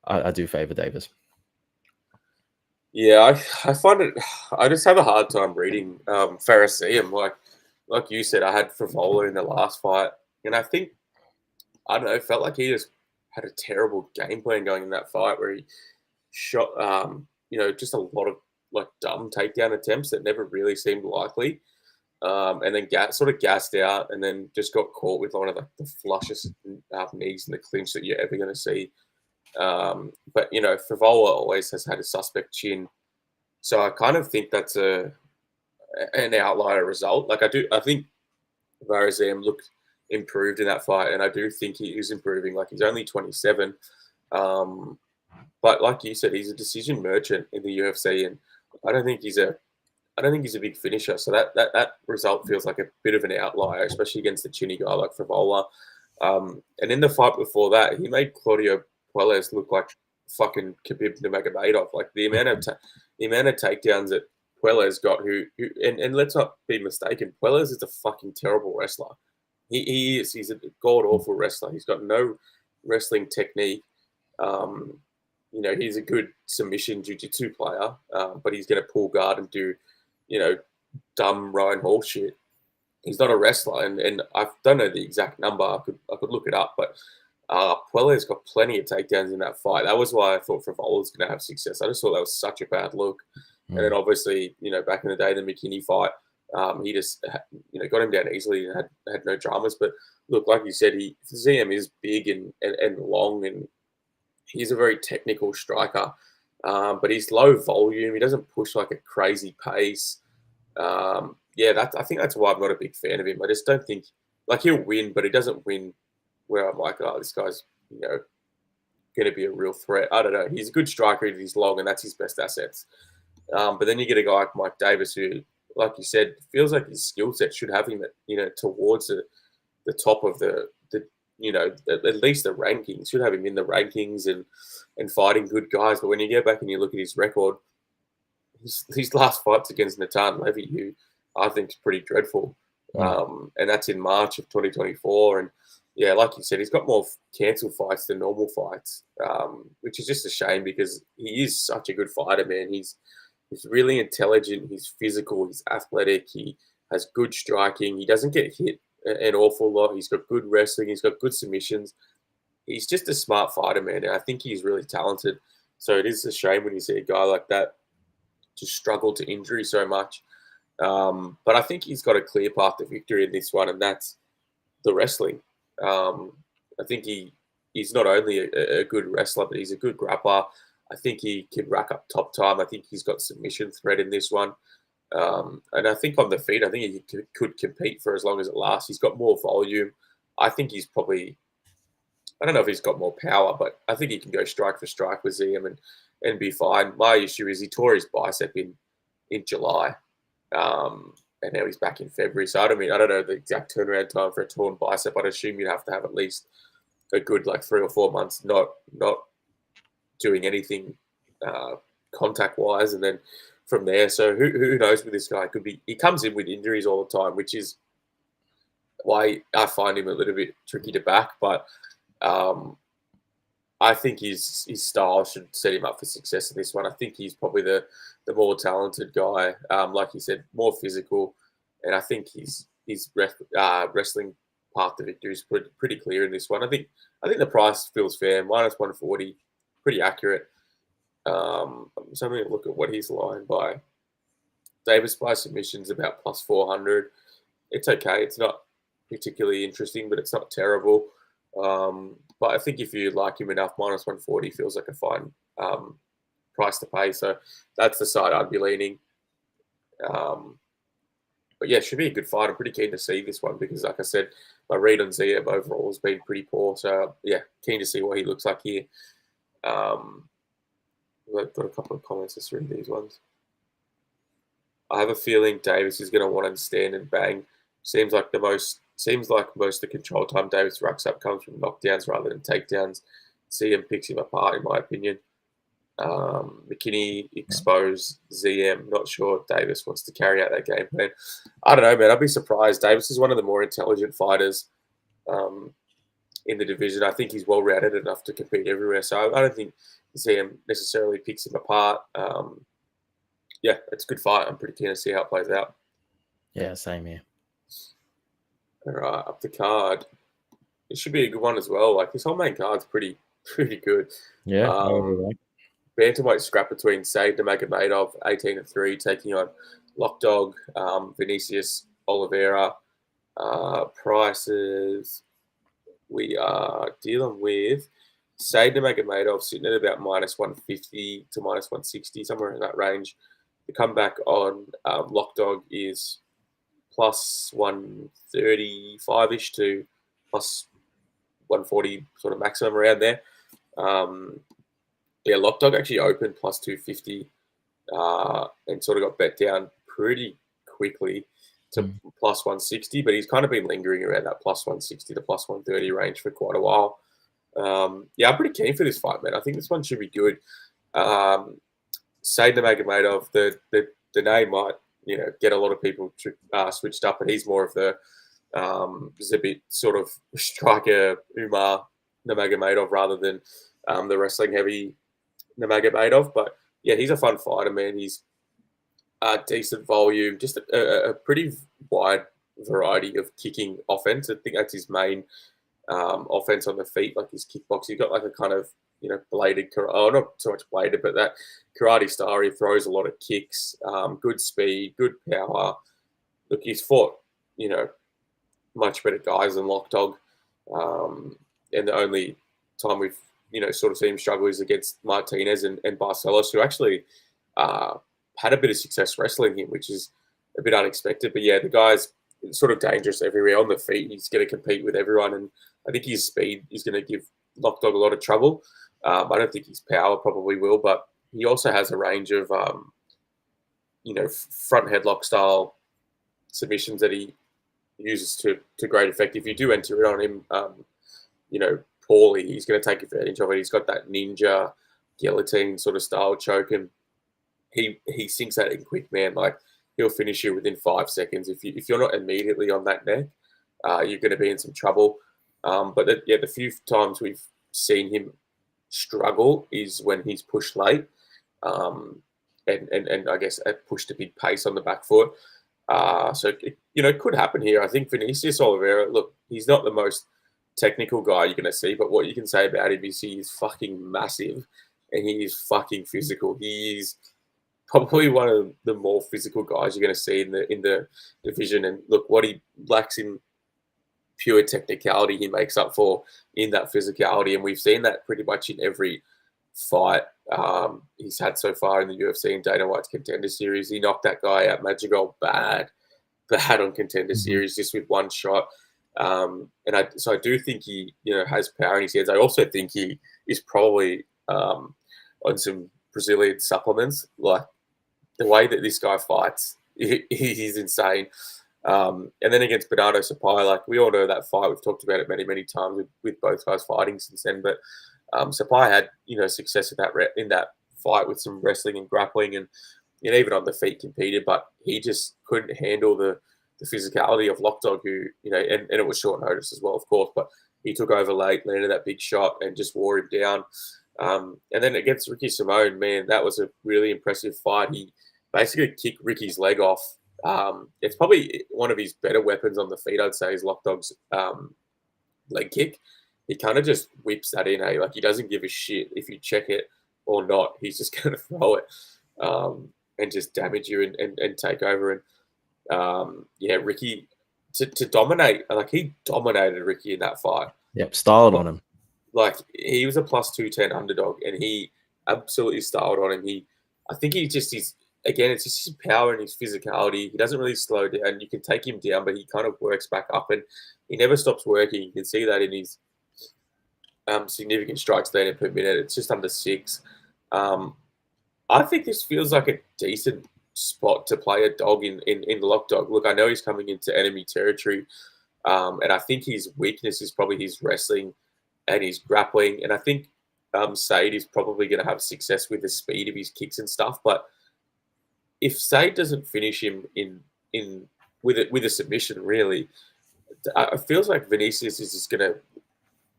I do favor Davis. Yeah, I find it. I just have a hard time reading Faris ZM. Like you said, I had Frivola in the last fight, and I think I don't know. It felt like he just had a terrible game plan going in that fight where he shot, just a lot of like dumb takedown attempts that never really seemed likely, and then sort of gassed out, and then just got caught with one of the flushest knees in the clinch that you're ever going to see. But Frivola always has had a suspect chin, so I kind of think that's an outlier result. Like I think Varazim looked improved in that fight, and I do think he is improving. Like he's only 27, but like you said, he's a decision merchant in the UFC, and I don't think he's a big finisher. So that result feels like a bit of an outlier, especially against the chinny guy like Frivola. And in the fight before that, he made Claudio Puelles look like fucking Khabib Nurmagomedov. Like the amount of takedowns that Puelles got, and let's not be mistaken, Puelles is a fucking terrible wrestler. He is. He's a god awful wrestler. He's got no wrestling technique. He's a good submission jiu-jitsu player, but he's going to pull guard and do, dumb Ryan Hall shit. he's not a wrestler, and I don't know the exact number. I could look it up, but Pueller's got plenty of takedowns in that fight. That was why I thought Favola was going to have success. I just thought that was such a bad look. And then obviously, back in the day, the McKinney fight, he just got him down easily and had no dramas. But look, like you said, ZM is big and long, and he's a very technical striker. But he's low volume. He doesn't push like a crazy pace. I think that's why I'm not a big fan of him. I just don't think he'll win, but he doesn't win where I'm like, oh, this guy's going to be a real threat. I don't know. He's a good striker. He's long, and that's his best assets. But then you get a guy like Mike Davis, who, like you said, feels like his skill set should have him towards the top of the at least the rankings. Should have him in the rankings and fighting good guys. But when you go back and you look at his record, his last fights against Natan Levy, who I think is pretty dreadful, and that's in March of 2024. And yeah, like you said, he's got more cancelled fights than normal fights, which is just a shame because he is such a good fighter, man. He's really intelligent. He's physical. He's athletic. He has good striking. He doesn't get hit an awful lot. He's got good wrestling. He's got good submissions. He's just a smart fighter, man. And I think he's really talented. So it is a shame when you see a guy like that just struggle to injury so much. But I think he's got a clear path to victory in this one, and that's the wrestling. I think he's not only a good wrestler, but he's a good grappler. I think he can rack up top time. I think he's got submission threat in this one. And I think on the feet, I think he could compete for as long as it lasts. He's got more volume. I think he's probably, I don't know if he's got more power, but I think he can go strike for strike with ZM and be fine. My issue is he tore his bicep in July. And now he's back in February. So I don't know the exact turnaround time for a torn bicep. I'd assume you'd have to have at least a good 3 or 4 months not doing anything contact wise, and then from there. So who knows with this guy? He comes in with injuries all the time, which is why I find him a little bit tricky to back. But I think his style should set him up for success in this one. I think he's probably the more talented guy. Like you said, more physical, and I think his wrestling path to victory is pretty clear in this one. I think the price feels fair, -140, pretty accurate. I'm just having a look at what he's lying by. Davis by submission's about +400. It's okay. It's not particularly interesting, but it's not terrible. But I think if you like him enough, -140 feels like a fine price to pay. So that's the side I'd be leaning. But yeah, it should be a good fight. I'm pretty keen to see this one because, like I said, my read on ZM overall has been pretty poor. So yeah, keen to see what he looks like here. We've got a couple of comments. Let's read these ones. I have a feeling Davis is going to want to stand and bang. Seems like most of the control time Davis racks up comes from knockdowns rather than takedowns. ZM picks him apart, in my opinion. McKinney exposed ZM. Not sure Davis wants to carry out that game plan. I don't know, man. I'd be surprised. Davis is one of the more intelligent fighters in the division. I think he's well-rounded enough to compete everywhere. So I don't think ZM necessarily picks him apart. Yeah, it's a good fight. I'm pretty keen to see how it plays out. Yeah, same here. All right, up the card. It should be a good one as well. This whole main card's pretty good. Yeah, bantamweight scrap between Said Nurmagomedov, 18-3, taking on Lockdog, Vinicius Oliveira. Prices we are dealing with Said Nurmagomedov sitting at about -150 to -160, somewhere in that range. The comeback on Lockdog is +135-ish to +140, sort of maximum around there. Yeah, Lockdog actually opened +250 and sort of got bet down pretty quickly to +160, but he's kind of been lingering around that +160 to +130 range for quite a while. Yeah, I'm pretty keen for this fight, man. I think this one should be good. Said Nurmagomedov, the name might get a lot of people switched up, but he's more of the Zabit sort of striker Umar Nurmagomedov rather than the wrestling heavy Nurmagomedov. But yeah, he's a fun fighter, man. He's decent volume, just a pretty wide variety of kicking offense. I think that's his main offense on the feet, like his kickbox. He's got like a kind of, bladed, not so much bladed, but that karate style. He throws a lot of kicks, good speed, good power. Look, he's fought, much better guys than Lockdog. And the only time we've, sort of seen him struggle is against Martinez and Barcelos, who actually had a bit of success wrestling him, which is a bit unexpected. But yeah, the guy's sort of dangerous everywhere on the feet. He's going to compete with everyone. And I think his speed is going to give Lockdog a lot of trouble. I don't think his power probably will, but he also has a range of, front headlock style submissions that he uses to great effect. If you do enter it on him, poorly, he's going to take advantage of it. He's got that ninja guillotine sort of style choke, and he sinks that in quick, man. Like, he'll finish you within 5 seconds. If you're not immediately on that neck, you're going to be in some trouble. But the few times we've seen him struggle is when he's pushed late, and I guess pushed a big pace on the back foot. So it could happen here. I think Vinicius Oliveira, look, he's not the most technical guy you're going to see, but what you can say about him is he is fucking massive and he is fucking physical. He is probably one of the more physical guys you're going to see in the division. And look, what he lacks in pure technicality, he makes up for in that physicality, and we've seen that pretty much in every fight he's had so far in the UFC and Dana White's Contender Series. He knocked that guy out, Madrigal, bad on Contender Series, just with one shot. So I do think he, has power in his hands. I also think he is probably on some Brazilian supplements. Like, the way that this guy fights, he's insane. And then against Bernardo Sapai, like, we all know that fight. We've talked about it many, many times with both guys fighting since then. But Sapai had, success in that fight with some wrestling and grappling, and even on the feet competed. But he just couldn't handle the physicality of Lockdog, who, and it was short notice as well, of course, but he took over late, landed that big shot, and just wore him down. And then against Ricky Simone, man, that was a really impressive fight. He basically kicked Ricky's leg off. It's probably one of his better weapons on the feet, I'd say, is Lockdog's leg kick. He kind of just whips that in, like, he doesn't give a shit if you check it or not. He's just going to throw it and just damage you and take over. And Ricky to dominate, like, he dominated Ricky in that fight. Yep, styled on him. Like, he was a plus 210 underdog, and he absolutely styled on him. I think he just is. Again, it's just his power and his physicality. He doesn't really slow down. You can take him down, but he kind of works back up, and he never stops working. You can see that in his significant strikes landed per minute. It's just under 6. I think this feels like a decent spot to play a dog in Lockdog. Look, I know he's coming into enemy territory, and I think his weakness is probably his wrestling and his grappling. And I think Said is probably going to have success with the speed of his kicks and stuff. But if Said doesn't finish him with a submission, really, it feels like Vinicius is just going to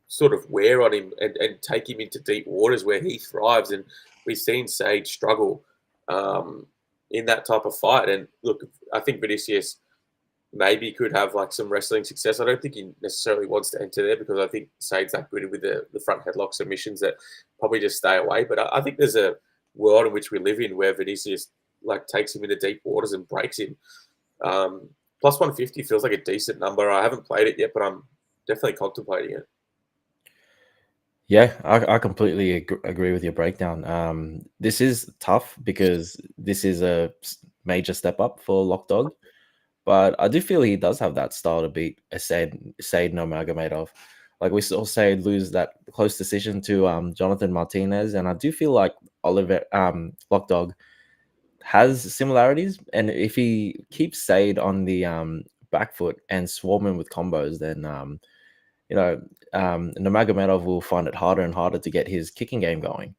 sort of wear on him and take him into deep waters where he thrives. And we've seen Said struggle in that type of fight. And look, I think Vinicius maybe could have like some wrestling success. I don't think he necessarily wants to enter there because I think Said's that good with the front headlock submissions that probably just stay away. But I think there's a world in which we live in where Vinicius like takes him into deep waters and breaks him. Plus 150 feels like a decent number. I haven't played it yet, but I'm definitely contemplating it. Yeah, I completely agree with your breakdown. This is tough because this is a major step up for Lockdog, but I do feel he does have that style to beat a Said Nurmagomedov. Like, we saw Said lose that close decision to Jonathan Martinez, and I do feel like Lockdog has similarities, and if he keeps Said on the back foot and swarm him with combos, then Nurmagomedov will find it harder and harder to get his kicking game going.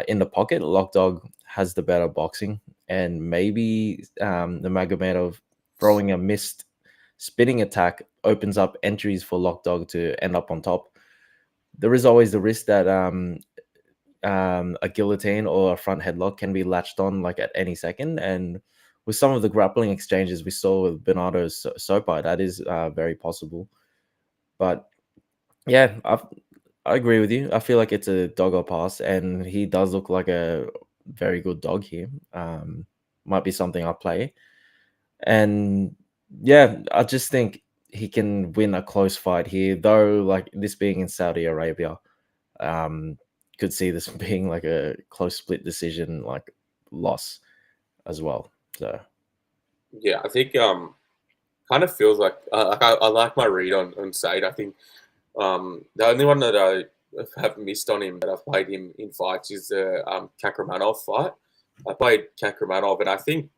In the pocket, Lockdog has the better boxing, and maybe Nurmagomedov throwing a missed spinning attack opens up entries for Lockdog to end up on top. There is always the risk that a guillotine or a front headlock can be latched on like at any second, and with some of the grappling exchanges we saw with Bernardo Sopa, that is very possible. But yeah, I agree with you. I feel like it's a dog or pass, and he does look like a very good dog here. Might be something I'll play. And yeah, I just think he can win a close fight here, though, like this being in Saudi Arabia, um, could see this being like a close split decision, like loss as well. So Yeah, I think kind of feels like I like my read on Sade. I think the only one that I have missed on him that I've played him in fights is the Kakramanov fight. I played Kakramanov, and I think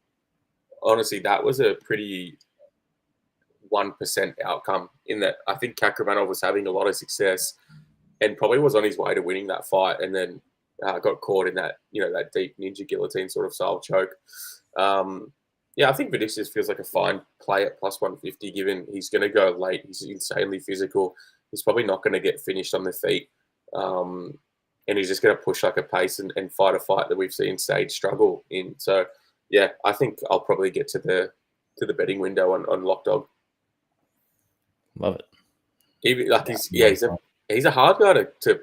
honestly that was a pretty 1% outcome in that I think Kakramanov was having a lot of success and probably was on his way to winning that fight, and then got caught in that that deep ninja guillotine sort of style choke. Yeah, I think Vinicius feels like a fine play at plus 150, given he's going to go late. He's insanely physical. He's probably not going to get finished on the feet. And he's just going to push like a pace and fight a fight that we've seen Sage struggle in. So, yeah, I think I'll probably get to the betting window on Lock Dog. love it. He's a hard guy to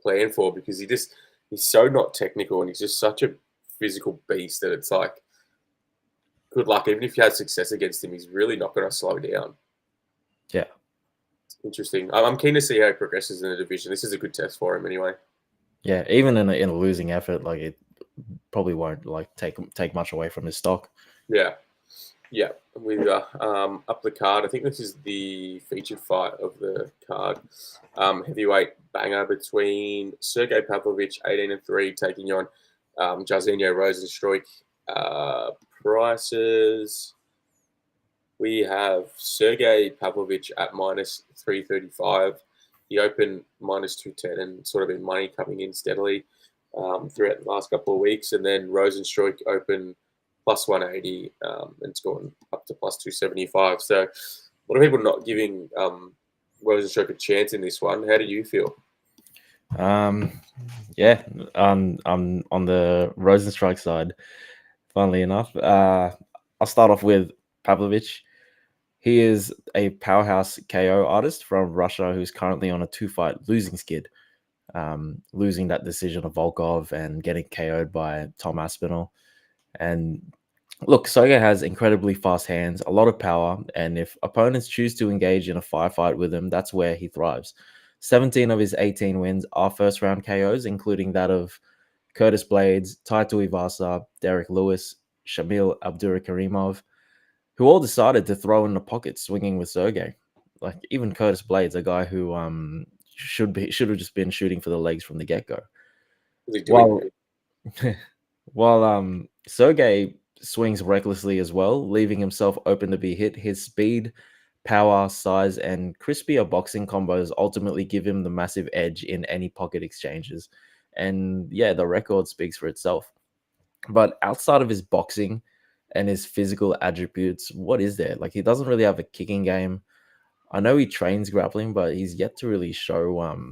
plan for because he's so not technical and he's just such a physical beast that it's like, good luck. Even if you had success against him, he's really not going to slow down. Yeah. It's interesting. I'm keen to see how he progresses in the division. This is a good test for him anyway. Yeah, even in a losing effort, like it probably won't like take much away from his stock. Yeah. With up the card, I think this is the featured fight of the card. Heavyweight banger between Sergey Pavlovich, 18-3, taking on Jairzinho Rozenstruik. Prices. We have Sergey Pavlovich at minus 335. He opened minus 210 and sort of been money coming in steadily throughout the last couple of weeks. And then Rozenstruik opened plus 180 and it's gone up to plus 275. So a lot of people not giving Rozenstruik a chance in this one. How do you feel? Yeah, I'm on the Rozenstruik side. Funnily enough, I'll start off with Pavlovich. He is a powerhouse KO artist from Russia who's currently on a 2-fight losing skid, losing that decision of Volkov and getting KO'd by Tom Aspinall. And look, Soga has incredibly fast hands, a lot of power, and if opponents choose to engage in a firefight with him, that's where he thrives. 17 of his 18 wins are first-round KOs, including that of Curtis Blades, Taito Ivasa, Derek Lewis, Shamil Abdurakarimov, who all decided to throw in the pocket swinging with Sergey. Like even Curtis Blades, a guy who should have just been shooting for the legs from the get-go. While Sergey swings recklessly as well, leaving himself open to be hit, his speed, power, size, and crispier boxing combos ultimately give him the massive edge in any pocket exchanges. And yeah, the record speaks for itself. But outside of his boxing and his physical attributes, what is there? Like he doesn't really have a kicking game. I know he trains grappling, but he's yet to really show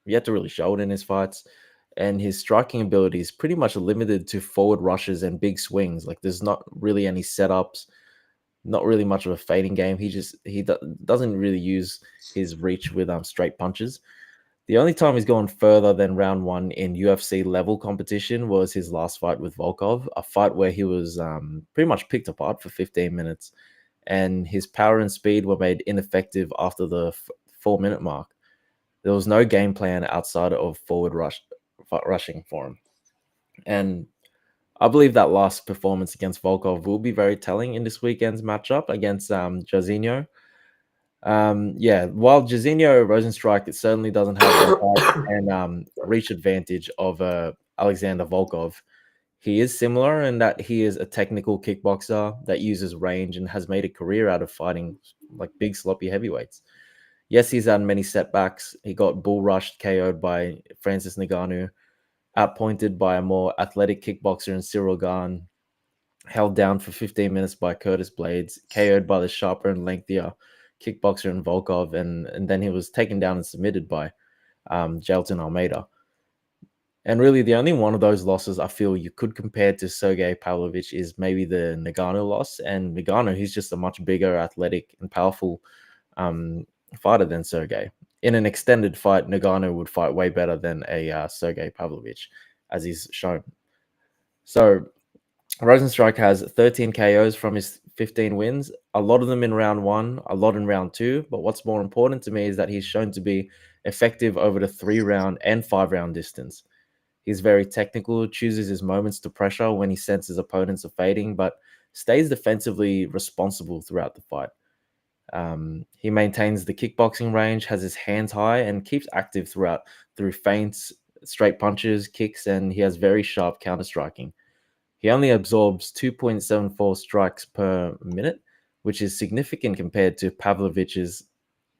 it in his fights. And his striking ability is pretty much limited to forward rushes and big swings. Like there's not really any setups, not really much of a fading game. He doesn't really use his reach with straight punches. The only time he's gone further than round one in UFC level competition was his last fight with Volkov, a fight where he was pretty much picked apart for 15 minutes, and his power and speed were made ineffective after the 4-minute mark. There was no game plan outside of forward rushing for him. And I believe that last performance against Volkov will be very telling in this weekend's matchup against Jairzinho. While Jairzinho Rozenstruik it certainly doesn't have the height and reach advantage of Alexander Volkov, he is similar in that he is a technical kickboxer that uses range and has made a career out of fighting like big sloppy heavyweights. Yes, he's had many setbacks. He got bull rushed, KO'd by Francis Ngannou, outpointed by a more athletic kickboxer in Cyril Gane, held down for 15 minutes by Curtis Blades, KO'd by the sharper and lengthier kickboxer in Volkov, and then he was taken down and submitted by Jailton Almeida. And really, the only one of those losses I feel you could compare to Sergey Pavlovich is maybe the Nagano loss. And Nagano, he's just a much bigger, athletic, and powerful um, fighter than Sergey. In an extended fight, Nagano would fight way better than a Sergey Pavlovich, as he's shown. So Rosenstrike has 13 KOs from his 15 wins, a lot of them in round one, a lot in round two. But what's more important to me is that he's shown to be effective over the 3 round and 5 round distance. He's very technical, chooses his moments to pressure when he senses opponents are fading, but stays defensively responsible throughout the fight. He maintains the kickboxing range, has his hands high, and keeps active through feints, straight punches, kicks, and he has very sharp counter striking. He only absorbs 2.74 strikes per minute, which is significant compared to Pavlovich's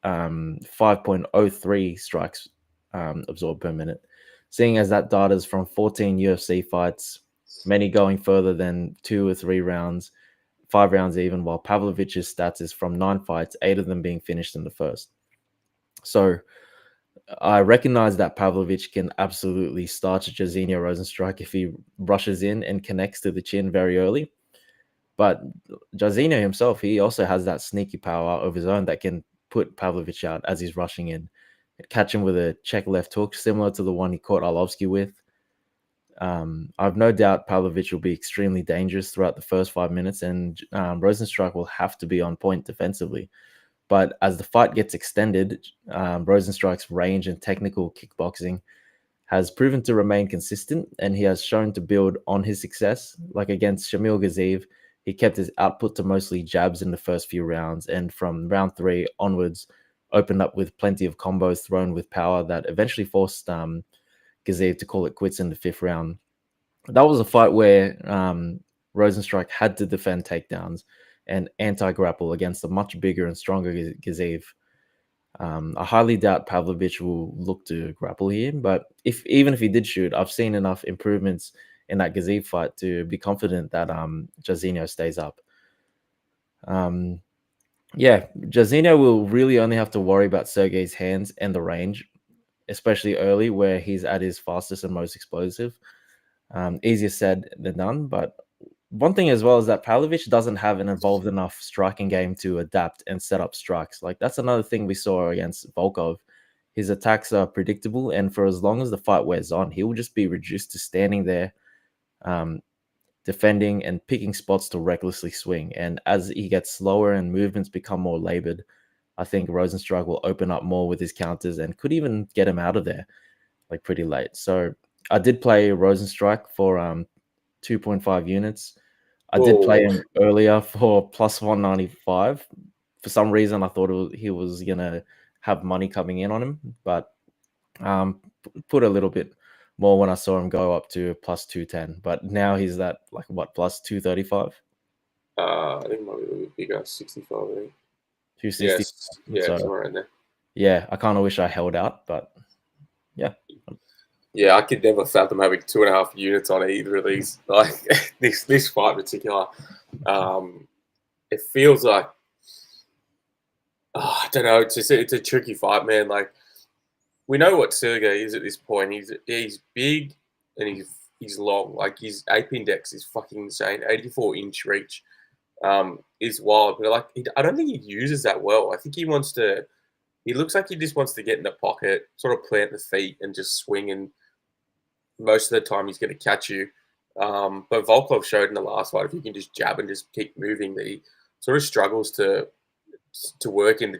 5.03 strikes absorbed per minute. Seeing as that data is from 14 UFC fights, many going further than 2 or 3 rounds, 5 rounds even, while Pavlovich's stats is from 9 fights, 8 of them being finished in the first. So I recognize that Pavlovich can absolutely starch Jairzinho Rozenstruik if he rushes in and connects to the chin very early. But Jairzinho himself, he also has that sneaky power of his own that can put Pavlovich out as he's rushing in. Catch him with a check left hook, similar to the one he caught Arlovsky with. I've no doubt Pavlovich will be extremely dangerous throughout the first 5 minutes, and Rozenstruik will have to be on point defensively. But as the fight gets extended, Rozenstruik's range and technical kickboxing has proven to remain consistent, and he has shown to build on his success. Like against Shamil Gaziev, he kept his output to mostly jabs in the first few rounds, and from round 3 onwards, opened up with plenty of combos thrown with power that eventually forced Gaziev to call it quits in the 5th round. That was a fight where Rozenstruik had to defend takedowns and anti-grapple against a much bigger and stronger Gaziev. I highly doubt Pavlovich will look to grapple here, but even if he did shoot, I've seen enough improvements in that Gaziev fight to be confident that Jairzinho stays up. Jairzinho will really only have to worry about Sergey's hands and the range, especially early where he's at his fastest and most explosive. Easier said than done, but one thing as well is that Pavlovich doesn't have an evolved enough striking game to adapt and set up strikes. Like that's another thing we saw against Volkov. His attacks are predictable, and for as long as the fight wears on, he will just be reduced to standing there, defending and picking spots to recklessly swing. And as he gets slower and movements become more labored, I think Rozenstruik will open up more with his counters and could even get him out of there like pretty late. So I did play Rozenstruik for 2.5 units. I did play him earlier for plus 195. For some reason, I thought he was going to have money coming in on him, but put a little bit more when I saw him go up to plus 210. But now he's at like what, plus 235? I think it might be a little bit bigger, 65, I think. 260. Yes, yeah, So, somewhere in there. yeah, I kind of wish I held out, but yeah. Yeah, I could never fathom having 2.5 units on either of these. Like this fight in particular, it feels like I don't know. It's a tricky fight, man. Like we know what Sergey is at this point. He's big and he's long. Like his ape index is fucking insane. 84-inch reach is wild, but like I don't think he uses that well. I think he wants to. He looks like he just wants to get in the pocket, sort of plant the feet, and just swing. And most of the time, he's going to catch you. But Volkov showed in the last fight, if you can just jab and just keep moving, that he sort of struggles to work in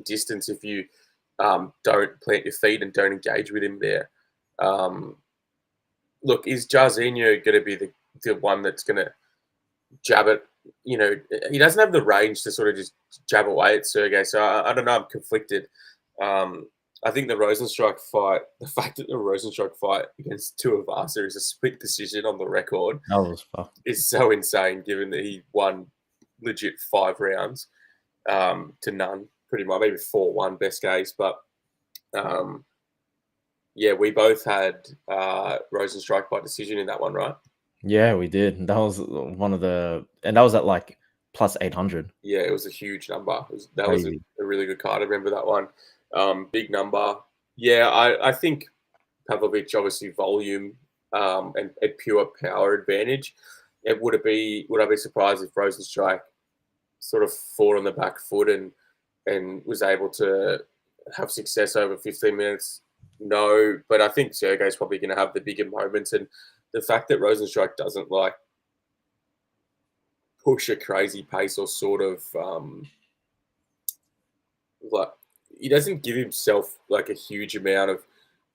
distance if you don't plant your feet and don't engage with him there. Look, is Jairzinho going to be the one that's going to jab it? You know, he doesn't have the range to sort of just jab away at Sergey. So I don't know. I'm conflicted. I think the Rozenstruik fight, the fact that the Rozenstruik fight against Tuivasa is a split decision on the record is so insane, given that he won legit 5 rounds to none, pretty much, maybe 4-1 best case. But yeah, we both had Rozenstruik by decision in that one, right? Yeah, we did. That was one of and that was at like plus 800. Yeah, it was a huge number. That was a really good card. I remember that one. Big number. Yeah, I think Pavlovich, obviously volume and pure power advantage. Would I be surprised if Rosenstrike sort of fought on the back foot and was able to have success over 15 minutes? No, but I think Sergey's probably going to have the bigger moments, and the fact that Rosenstrike doesn't like push a crazy pace or sort of like he doesn't give himself like a huge amount of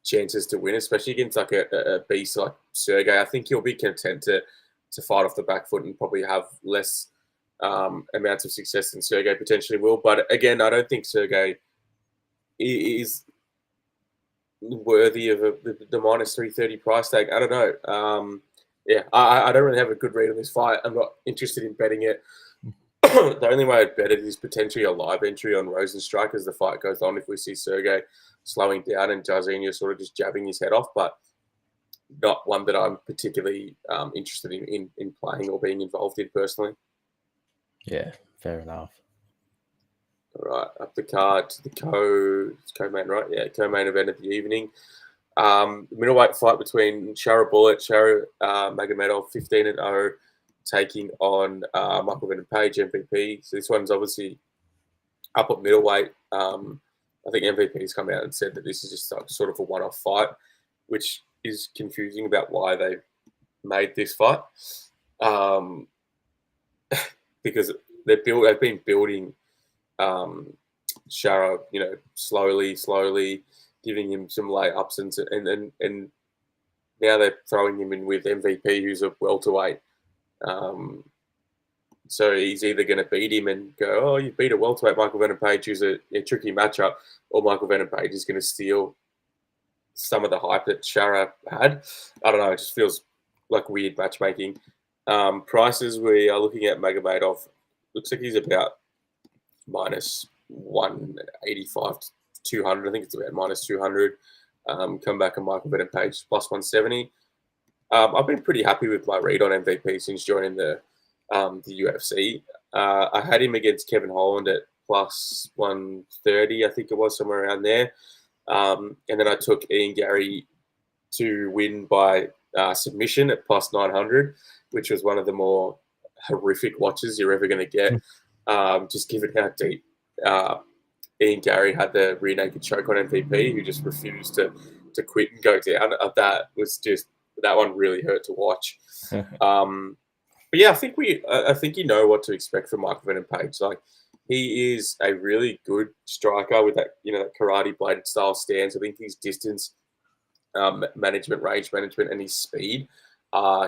chances to win, especially against like a beast like Sergey. I think he'll be content to fight off the back foot and probably have less amounts of success than Sergey potentially will. But again, I don't think Sergey is worthy of the minus 330 price tag. I don't know. Yeah, I don't really have a good read on this fight. I'm not interested in betting it. The only way I'd bet it is potentially a live entry on Rosenstrike as the fight goes on. If we see Sergey slowing down and Adesanya sort of just jabbing his head off, but not one that I'm particularly interested in playing or being involved in personally. Yeah, fair enough. All right, up the card to the co-main, right? Yeah, co-main event of the evening. Middleweight fight between Shara Magomedov, 15-0, taking on Michael Venom Page, MVP. So this one's obviously up at middleweight. I think MVP's come out and said that this is just sort of a one-off fight, which is confusing about why they made this fight. Because they've been building Shara, slowly giving him some layups and now they're throwing him in with MVP, who's a welterweight. So he's either going to beat him and go, oh, you beat a welterweight Michael Venom Page, who's a tricky matchup, or Michael Venom Page is going to steal some of the hype that Shara had. I don't know. It just feels like weird matchmaking. Prices, we are looking at Magomedov. Looks like he's about minus 185 to 200. I think it's about minus 200. Come back on Michael Venom Page plus 170. I've been pretty happy with my read on MVP since joining the UFC. I had him against Kevin Holland at plus 130, I think it was, somewhere around there. And then I took Ian Gary to win by submission at plus 900, which was one of the more horrific watches you're ever going to get. Just given how deep Ian Gary had the rear naked choke on MVP, who just refused to quit and go down. That one really hurt to watch. But yeah, I think you know what to expect from Michael Venom Page. Like, he is a really good striker with that karate bladed style stance. I think his distance management, range management, and his speed,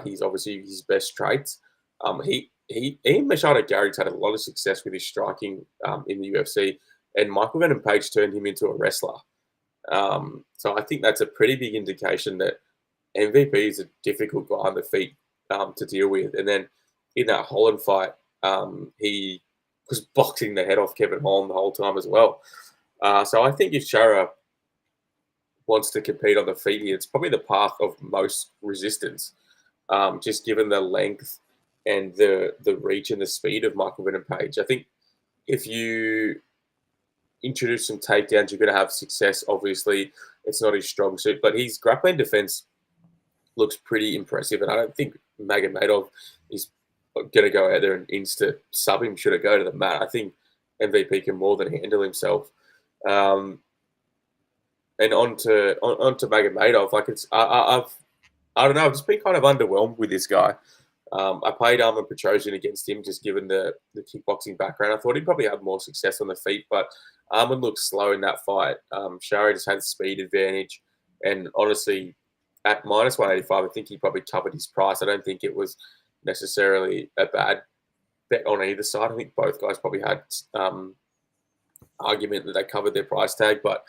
he's obviously his best traits. Ian Machado Gary's had a lot of success with his striking in the UFC, and Michael Venom Page turned him into a wrestler. So I think that's a pretty big indication that MVP is a difficult guy on the feet to deal with. And then in that Holland fight, he was boxing the head off Kevin Holland the whole time as well. So I think if Shara wants to compete on the feet here, it's probably the path of most resistance, just given the length and the reach and the speed of Michael Venom Page. I think if you introduce some takedowns, you're going to have success. Obviously, it's not his strong suit, but his grappling defense looks pretty impressive, and I don't think Magomedov is going to go out there and insta sub him should it go to the mat. I think MVP can more than handle himself. And onto Magomedov, like I don't know, I've just been kind of underwhelmed with this guy. I played Armin Petrosian against him, just given the kickboxing background. I thought he'd probably have more success on the feet, but Armin looked slow in that fight. Shara just had the speed advantage, and honestly, at minus 185, I think he probably covered his price. I don't think it was necessarily a bad bet on either side. I think both guys probably had argument that they covered their price tag, but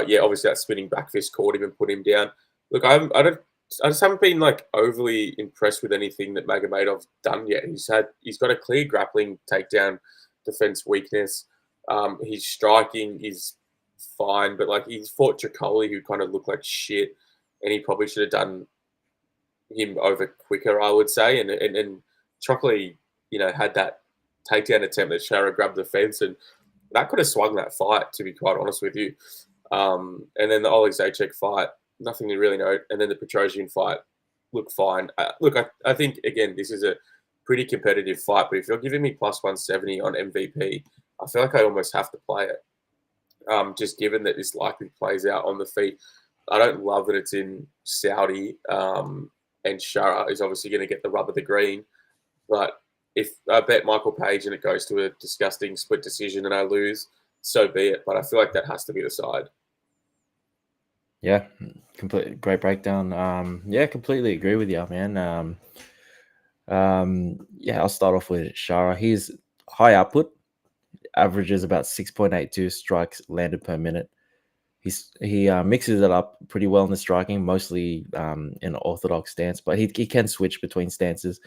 yeah, obviously that spinning back fist caught him and put him down. Look, I just haven't been like overly impressed with anything that Magomedov's done yet. He's got a clear grappling takedown defense weakness. His striking is fine, but like he's fought Tricoli, who kind of looked like shit, and he probably should have done him over quicker, I would say. And Tricoli, had that takedown attempt that Shara grabbed the fence, and that could have swung that fight, to be quite honest with you. And then the Oleg Zaitchik fight, nothing to really note. And then the Petrosian fight looked fine. Look, I think, again, this is a pretty competitive fight, but if you're giving me plus 170 on MVP, I feel like I almost have to play it. Just given that this likely plays out on the feet. I don't love that it's in Saudi, and Shara is obviously going to get the rub of the green. But if I bet Michael Page and it goes to a disgusting split decision and I lose, so be it. But I feel like that has to be the side. Yeah, great breakdown. Yeah, completely agree with you, man. Yeah, I'll start off with Shara. He's high output, averages about 6.82 strikes landed per minute. He mixes it up pretty well in the striking, mostly in an orthodox stance, but he can switch between stances.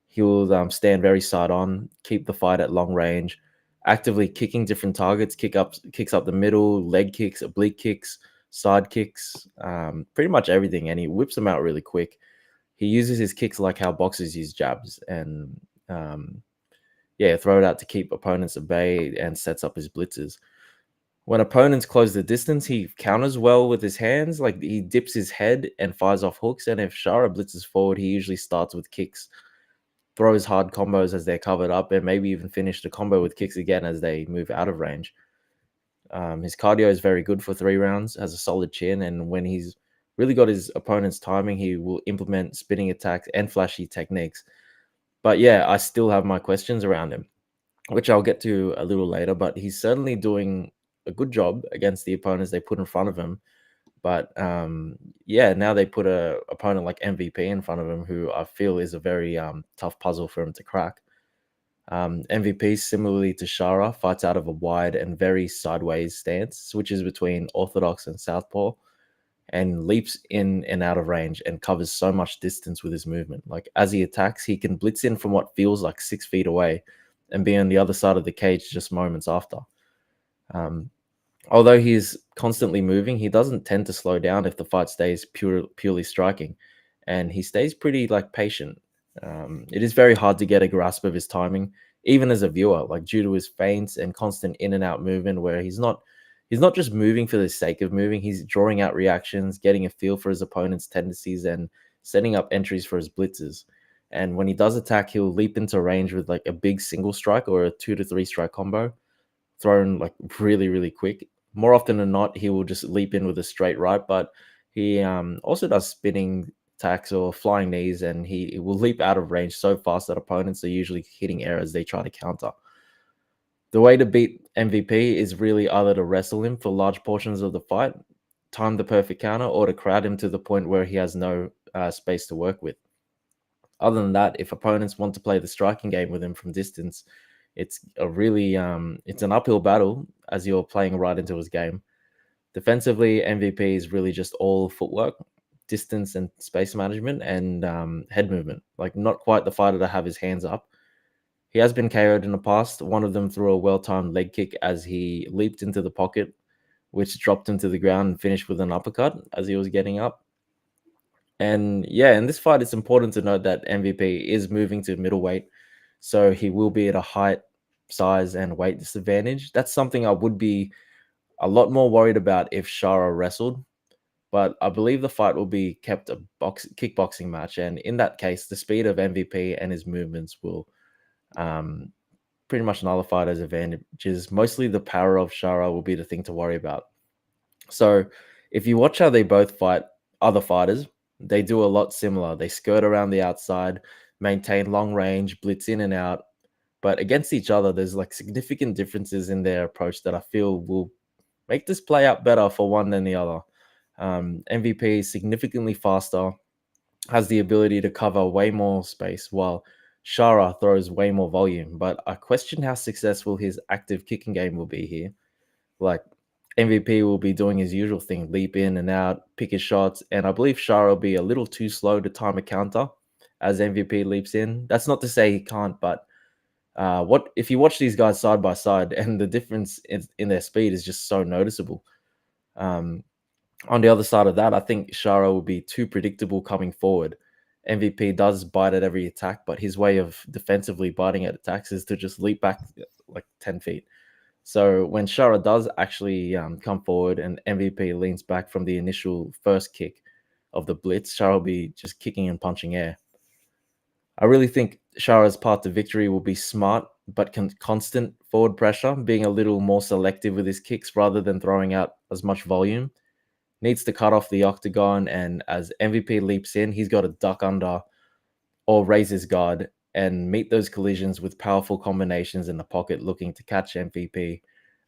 He'll stand very side on, keep the fight at long range, actively kicking different targets, kicks up the middle, leg kicks, oblique kicks, side kicks, pretty much everything, and he whips them out really quick. He uses his kicks like how boxers use jabs, and throw it out to keep opponents at bay and sets up his blitzes. When opponents close the distance, he counters well with his hands. Like he dips his head and fires off hooks. And if Shara blitzes forward, he usually starts with kicks, throws hard combos as they're covered up, and maybe even finish the combo with kicks again as they move out of range. His cardio is very good for 3 rounds, has a solid chin, and when he's really got his opponent's timing, he will implement spinning attacks and flashy techniques. But yeah, I still have my questions around him, which I'll get to a little later, but he's certainly doing a good job against the opponents they put in front of him. But now they put a opponent like MVP in front of him, who I feel is a very tough puzzle for him to crack. MVP, similarly to Shara, fights out of a wide and very sideways stance, switches between orthodox and southpaw, and leaps in and out of range and covers so much distance with his movement. Like as he attacks, he can blitz in from what feels like 6 feet away and be on the other side of the cage just moments after. Although he's constantly moving, he doesn't tend to slow down if the fight stays purely striking, and he stays pretty patient. It is very hard to get a grasp of his timing, even as a viewer, like due to his feints and constant in and out movement, where he's not just moving for the sake of moving. He's drawing out reactions, getting a feel for his opponent's tendencies, and setting up entries for his blitzes. And when he does attack, he'll leap into range with a big single strike or a 2 to 3 strike combo, thrown really, really quick. More often than not, he will just leap in with a straight right, but he also does spinning attacks or flying knees, and he will leap out of range so fast that opponents are usually hitting air as they try to counter. The way to beat MVP is really either to wrestle him for large portions of the fight, time the perfect counter, or to crowd him to the point where he has no space to work with. Other than that, if opponents want to play the striking game with him from distance, it's it's an uphill battle as you're playing right into his game. Defensively, MVP is really just all footwork, distance and space management, and head movement. Not quite the fighter to have his hands up. He has been KO'd in the past, one of them through a well-timed leg kick as he leaped into the pocket, which dropped him to the ground and finished with an uppercut as he was getting up. And yeah, in this fight, it's important to note that MVP is moving to middleweight, so he will be at a height, size, and weight disadvantage. That's something I would be a lot more worried about if Shara wrestled, but I believe the fight will be kept a kickboxing match, and in that case, the speed of MVP and his movements will pretty much nullify those advantages. Mostly the power of Shara will be the thing to worry about. So if you watch how they both fight other fighters, they do a lot similar. They skirt around the outside, maintain long range, blitz in and out. But against each other, there's significant differences in their approach that I feel will make this play out better for one than the other. MVP is significantly faster, has the ability to cover way more space, while Shara throws way more volume. But I question how successful his active kicking game will be here. MVP will be doing his usual thing, leap in and out, pick his shots, and I believe Shara will be a little too slow to time a counter as MVP leaps in. That's not to say he can't, but what if you watch these guys side by side, and the difference in their speed is just so noticeable. On the other side of that, I think Shara will be too predictable coming forward. MVP does bite at every attack, but his way of defensively biting at attacks is to just leap back 10 feet. So when Shara does actually come forward and MVP leans back from the initial first kick of the blitz, Shara will be just kicking and punching air. I really think Shara's path to victory will be smart but constant forward pressure, being a little more selective with his kicks rather than throwing out as much volume. Needs to cut off the octagon, and as MVP leaps in, he's got to duck under or raise his guard and meet those collisions with powerful combinations in the pocket, looking to catch MVP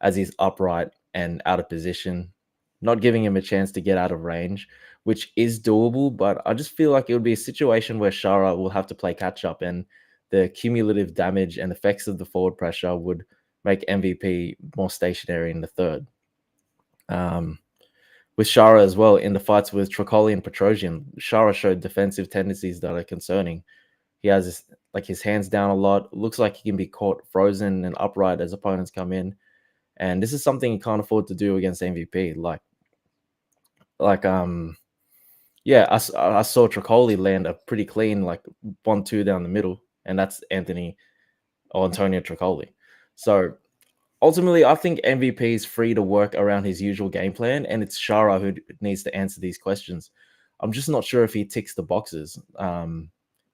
as he's upright and out of position, not giving him a chance to get out of range, which is doable. But I just feel like it would be a situation where Shara will have to play catch up, and the cumulative damage and effects of the forward pressure would make MVP more stationary in the third. With Shara as well, in the fights with Tricoli and Petrosian, Shara showed defensive tendencies that are concerning. He has his hands down a lot. Looks like he can be caught frozen and upright as opponents come in, and this is something he can't afford to do against MVP. Yeah, I saw Tricoli land a pretty clean 1-2 down the middle, and that's Antonio Tricoli. So ultimately, I think MVP is free to work around his usual game plan, and it's Shara who needs to answer these questions. I'm just not sure if he ticks the boxes.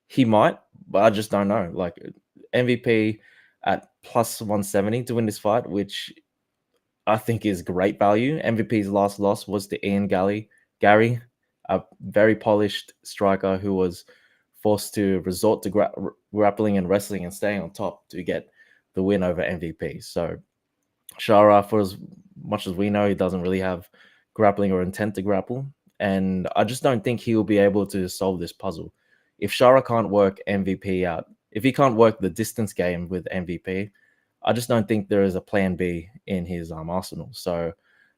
He might, but I just don't know. Like MVP at plus 170 to win this fight, which I think is great value. MVP's last loss was to Ian Gary, a very polished striker who was forced to resort to grappling and wrestling and staying on top to get the win over MVP. So Shara, for as much as we know, he doesn't really have grappling or intent to grapple. And I just don't think he will be able to solve this puzzle. If Shara can't work MVP out, if he can't work the distance game with MVP, I just don't think there is a plan B in his arsenal. So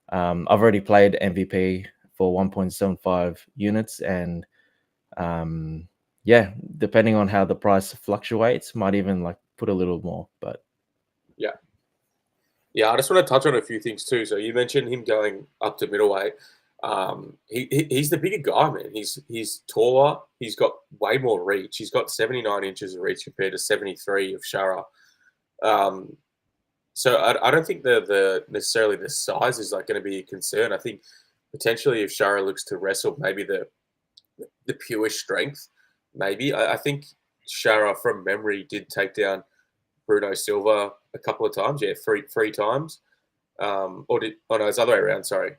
I've already played MVP for 1.75 units. And yeah, depending on how the price fluctuates, might even put a little more. But yeah. Yeah, I just want to touch on a few things too. So you mentioned him going up to middleweight. He's the bigger guy, man. He's taller. He's got way more reach. He's got 79 inches of reach compared to 73 of Shara. So I don't think the necessarily the size is going to be a concern. I think potentially if Shara looks to wrestle, maybe the pure strength, maybe. I think Shara from memory did take down Bruno Silva a couple of times. Yeah, three times. No, it's the other way around. Sorry.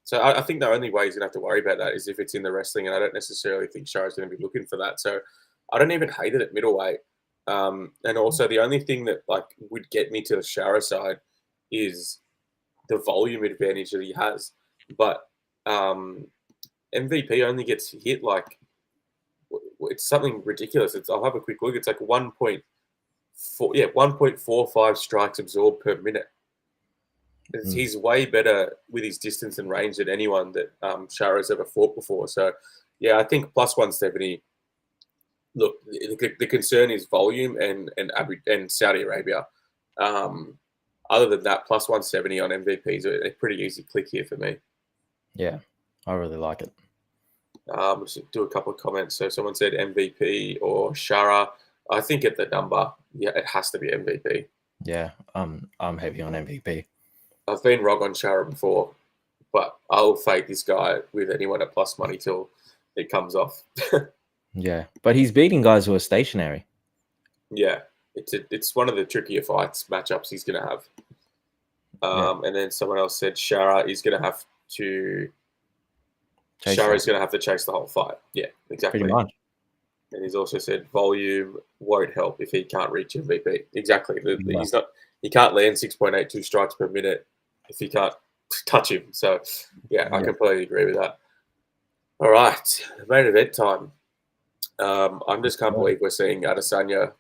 So I think the only way he's gonna have to worry about that is if it's in the wrestling, and I don't necessarily think Shara's going to be looking for that. So I don't even hate it at middleweight. And also the only thing that would get me to the Shara side is the volume advantage that he has. But MVP only gets hit it's something ridiculous. I'll have a quick look. It's 1.45 strikes absorbed per minute. He's way better with his distance and range than anyone that Shara's ever fought before. So, yeah, I think plus 170. Look, the concern is volume and Saudi Arabia. Other than that, plus 170 on MVP is a pretty easy click here for me. Yeah, I really like it. Let's do a couple of comments. So someone said MVP or Shara. I think at the number, yeah, it has to be MVP. Yeah, I'm heavy on MVP. I've been wrong on Shara before, but I'll fade this guy with anyone at plus money till it comes off. Yeah, but he's beating guys who are stationary. Yeah, it's one of the trickier matchups he's going to have. And then someone else said Shara is going to have to. Shara's going to have to chase the whole fight. Yeah, exactly. Pretty much. And he's also said volume won't help if he can't reach MVP. Exactly. He can't land 6.82 strikes per minute if he can't touch him. So, yeah, I completely agree with that. All right, main event time. I just can't believe we're seeing Adesanya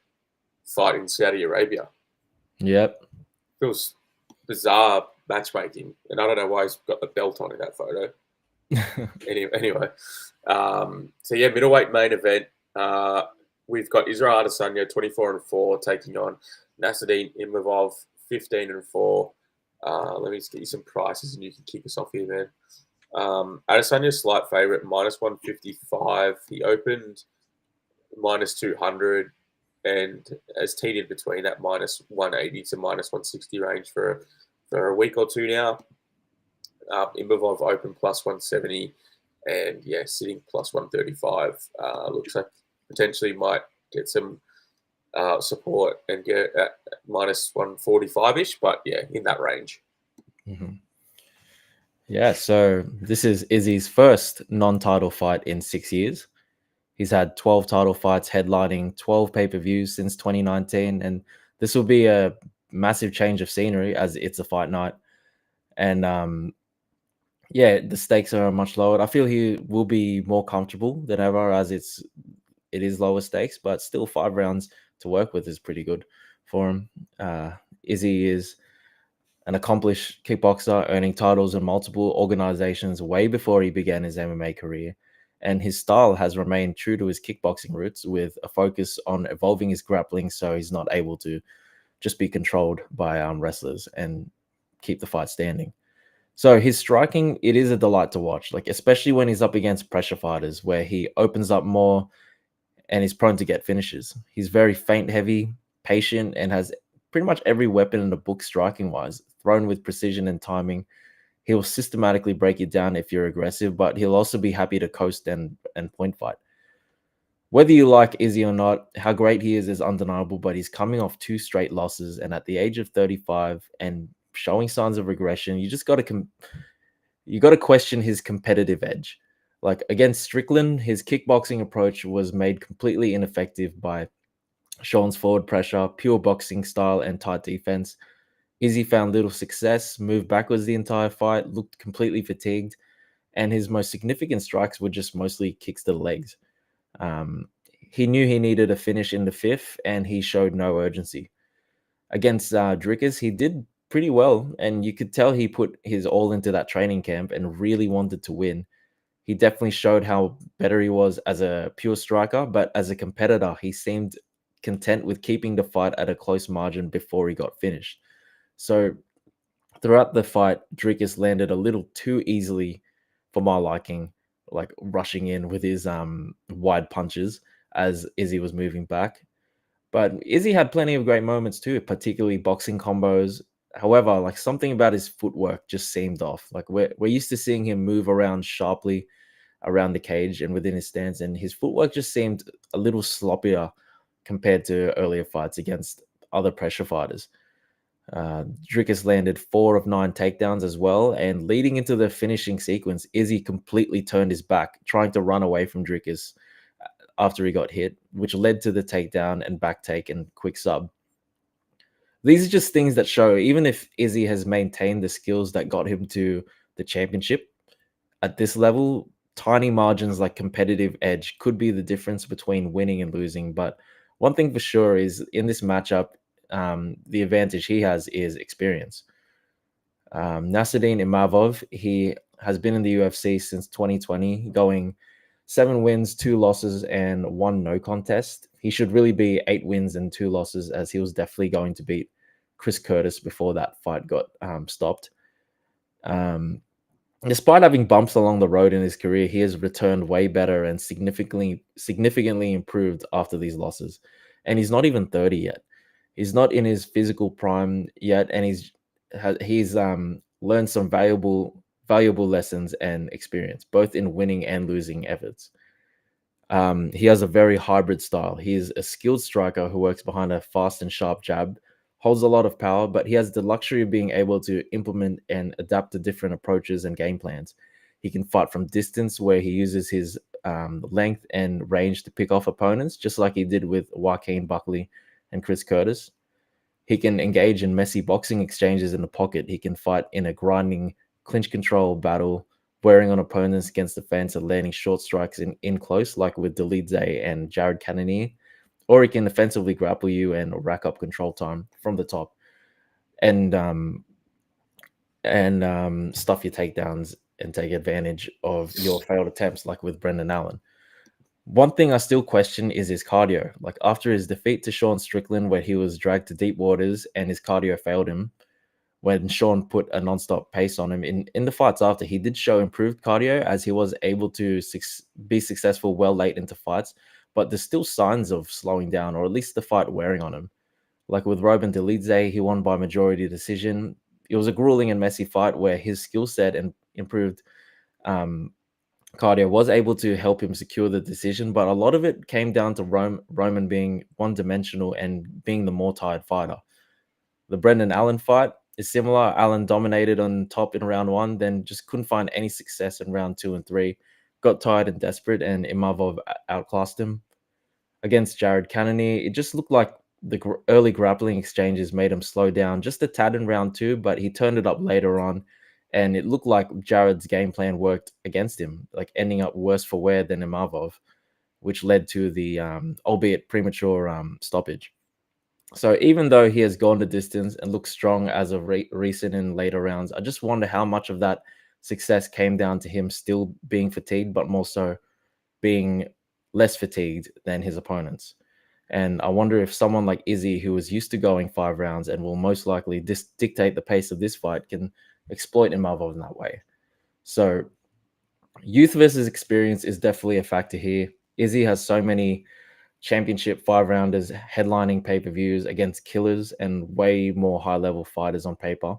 fight in Saudi Arabia. Yep. Feels bizarre matchmaking, and I don't know why he's got the belt on in that photo. Anyway, so yeah, middleweight main event. We've got Israel Adesanya 24-4 taking on Nassourdine Imavov 15-4. Let me just get you some prices and you can kick us off here, man. Adesanya's slight favorite, minus 155. He opened minus 200. and has teetered between that minus 180 to minus 160 range for a week or two now. Imavov open plus 170, and yeah, sitting plus 135. Looks like potentially might get some support and get at minus 145-ish, but yeah, in that range. Mm-hmm. Yeah, so this is Izzy's first non-title fight in 6 years. He's had 12 title fights, headlining 12 pay-per-views since 2019, and this will be a massive change of scenery as it's a fight night. And yeah, the stakes are much lower. I feel he will be more comfortable than ever as it is lower stakes, but still 5 rounds to work with is pretty good for him. Izzy is an accomplished kickboxer, earning titles in multiple organizations way before he began his MMA career. And his style has remained true to his kickboxing roots with a focus on evolving his grappling so he's not able to just be controlled by wrestlers and keep the fight standing. So his striking, it is a delight to watch, like especially when he's up against pressure fighters where he opens up more and is prone to get finishes. He's very feint heavy, patient, and has pretty much every weapon in the book striking wise, thrown with precision and timing. He'll systematically break you down if you're aggressive, but he'll also be happy to coast and point fight. Whether you like Izzy or not, how great he is undeniable, but he's coming off 2 straight losses, and at the age of 35 and showing signs of regression, you just got to you got to question his competitive edge. Like against Strickland, his kickboxing approach was made completely ineffective by Sean's forward pressure, pure boxing style, and tight defense. Izzy found little success, moved backwards the entire fight, looked completely fatigued, and his most significant strikes were just mostly kicks to the legs. He knew he needed a finish in the 5th, and he showed no urgency. Against Dricus, he did pretty well, and you could tell he put his all into that training camp and really wanted to win. He definitely showed how better he was as a pure striker, but as a competitor, he seemed content with keeping the fight at a close margin before he got finished. So throughout the fight, Dricus landed a little too easily for my liking, like rushing in with his wide punches as Izzy was moving back. But Izzy had plenty of great moments too, particularly boxing combos. However, like something about his footwork just seemed off. Like we're used to seeing him move around sharply around the cage and within his stance, and his footwork just seemed a little sloppier compared to earlier fights against other pressure fighters. Dricus landed 4 of 9 takedowns as well, and leading into the finishing sequence, Izzy completely turned his back, trying to run away from Dricus after he got hit, which led to the takedown and back take and quick sub. These are just things that show, even if Izzy has maintained the skills that got him to the championship, at this level, tiny margins like competitive edge could be the difference between winning and losing. But one thing for sure is in this matchup, the advantage he has is experience. Nassourdine Imavov, he has been in the UFC since 2020, going 7 wins, 2 losses, and 1 no contest. He should really be 8 wins and 2 losses, as he was definitely going to beat Chris Curtis before that fight got stopped. Despite having bumps along the road in his career, he has returned way better and significantly improved after these losses. And he's not even 30 yet. He's not in his physical prime yet, and he's learned some valuable lessons and experience, both in winning and losing efforts. He has a very hybrid style. He's a skilled striker who works behind a fast and sharp jab, holds a lot of power, but he has the luxury of being able to implement and adapt to different approaches and game plans. He can fight from distance, where he uses his length and range to pick off opponents, just like he did with Joaquin Buckley and Chris Curtis. He can engage in messy boxing exchanges in the pocket. He can fight in a grinding clinch control battle, wearing on opponents against the fence and landing short strikes in close, like with Dolidze and Jared Cannonier. Or he can offensively grapple you and rack up control time from the top and stuff your takedowns and take advantage of your failed attempts, like with Brendan Allen. One thing I still question is his cardio. Like after his defeat to Sean Strickland, where he was dragged to deep waters and his cardio failed him, when Sean put a non-stop pace on him in the fights after, he did show improved cardio as he was able to be successful well late into fights. but there's still signs of slowing down, or at least the fight wearing on him. Like with Robin Delidze, he won by majority decision. It was a grueling and messy fight where his skill set and improved um, cardio was able to help him secure the decision, but a lot of it came down to Roman being one-dimensional and being the more tired fighter. The Brendan Allen fight is similar. Allen dominated on top in round one, then just couldn't find any success in round 2 and 3. Got tired and desperate, and Imavov outclassed him. Against Jared Cannonier, it just looked like the early grappling exchanges made him slow down just a tad in round 2, but he turned it up later on, and it looked like Jared's game plan worked against him, like ending up worse for wear than Imavov, which led to the albeit premature stoppage. So even though he has gone the distance and looks strong as of recent and later rounds, I just wonder how much of that success came down to him still being fatigued, but more so being less fatigued than his opponents. And I wonder if someone like Izzy, who is used to going 5 rounds and will most likely dictate the pace of this fight, can exploit Imavov in that way. So youth versus experience is definitely a factor here. Izzy has so many championship 5-rounders headlining pay-per-views against killers and way more high-level fighters on paper,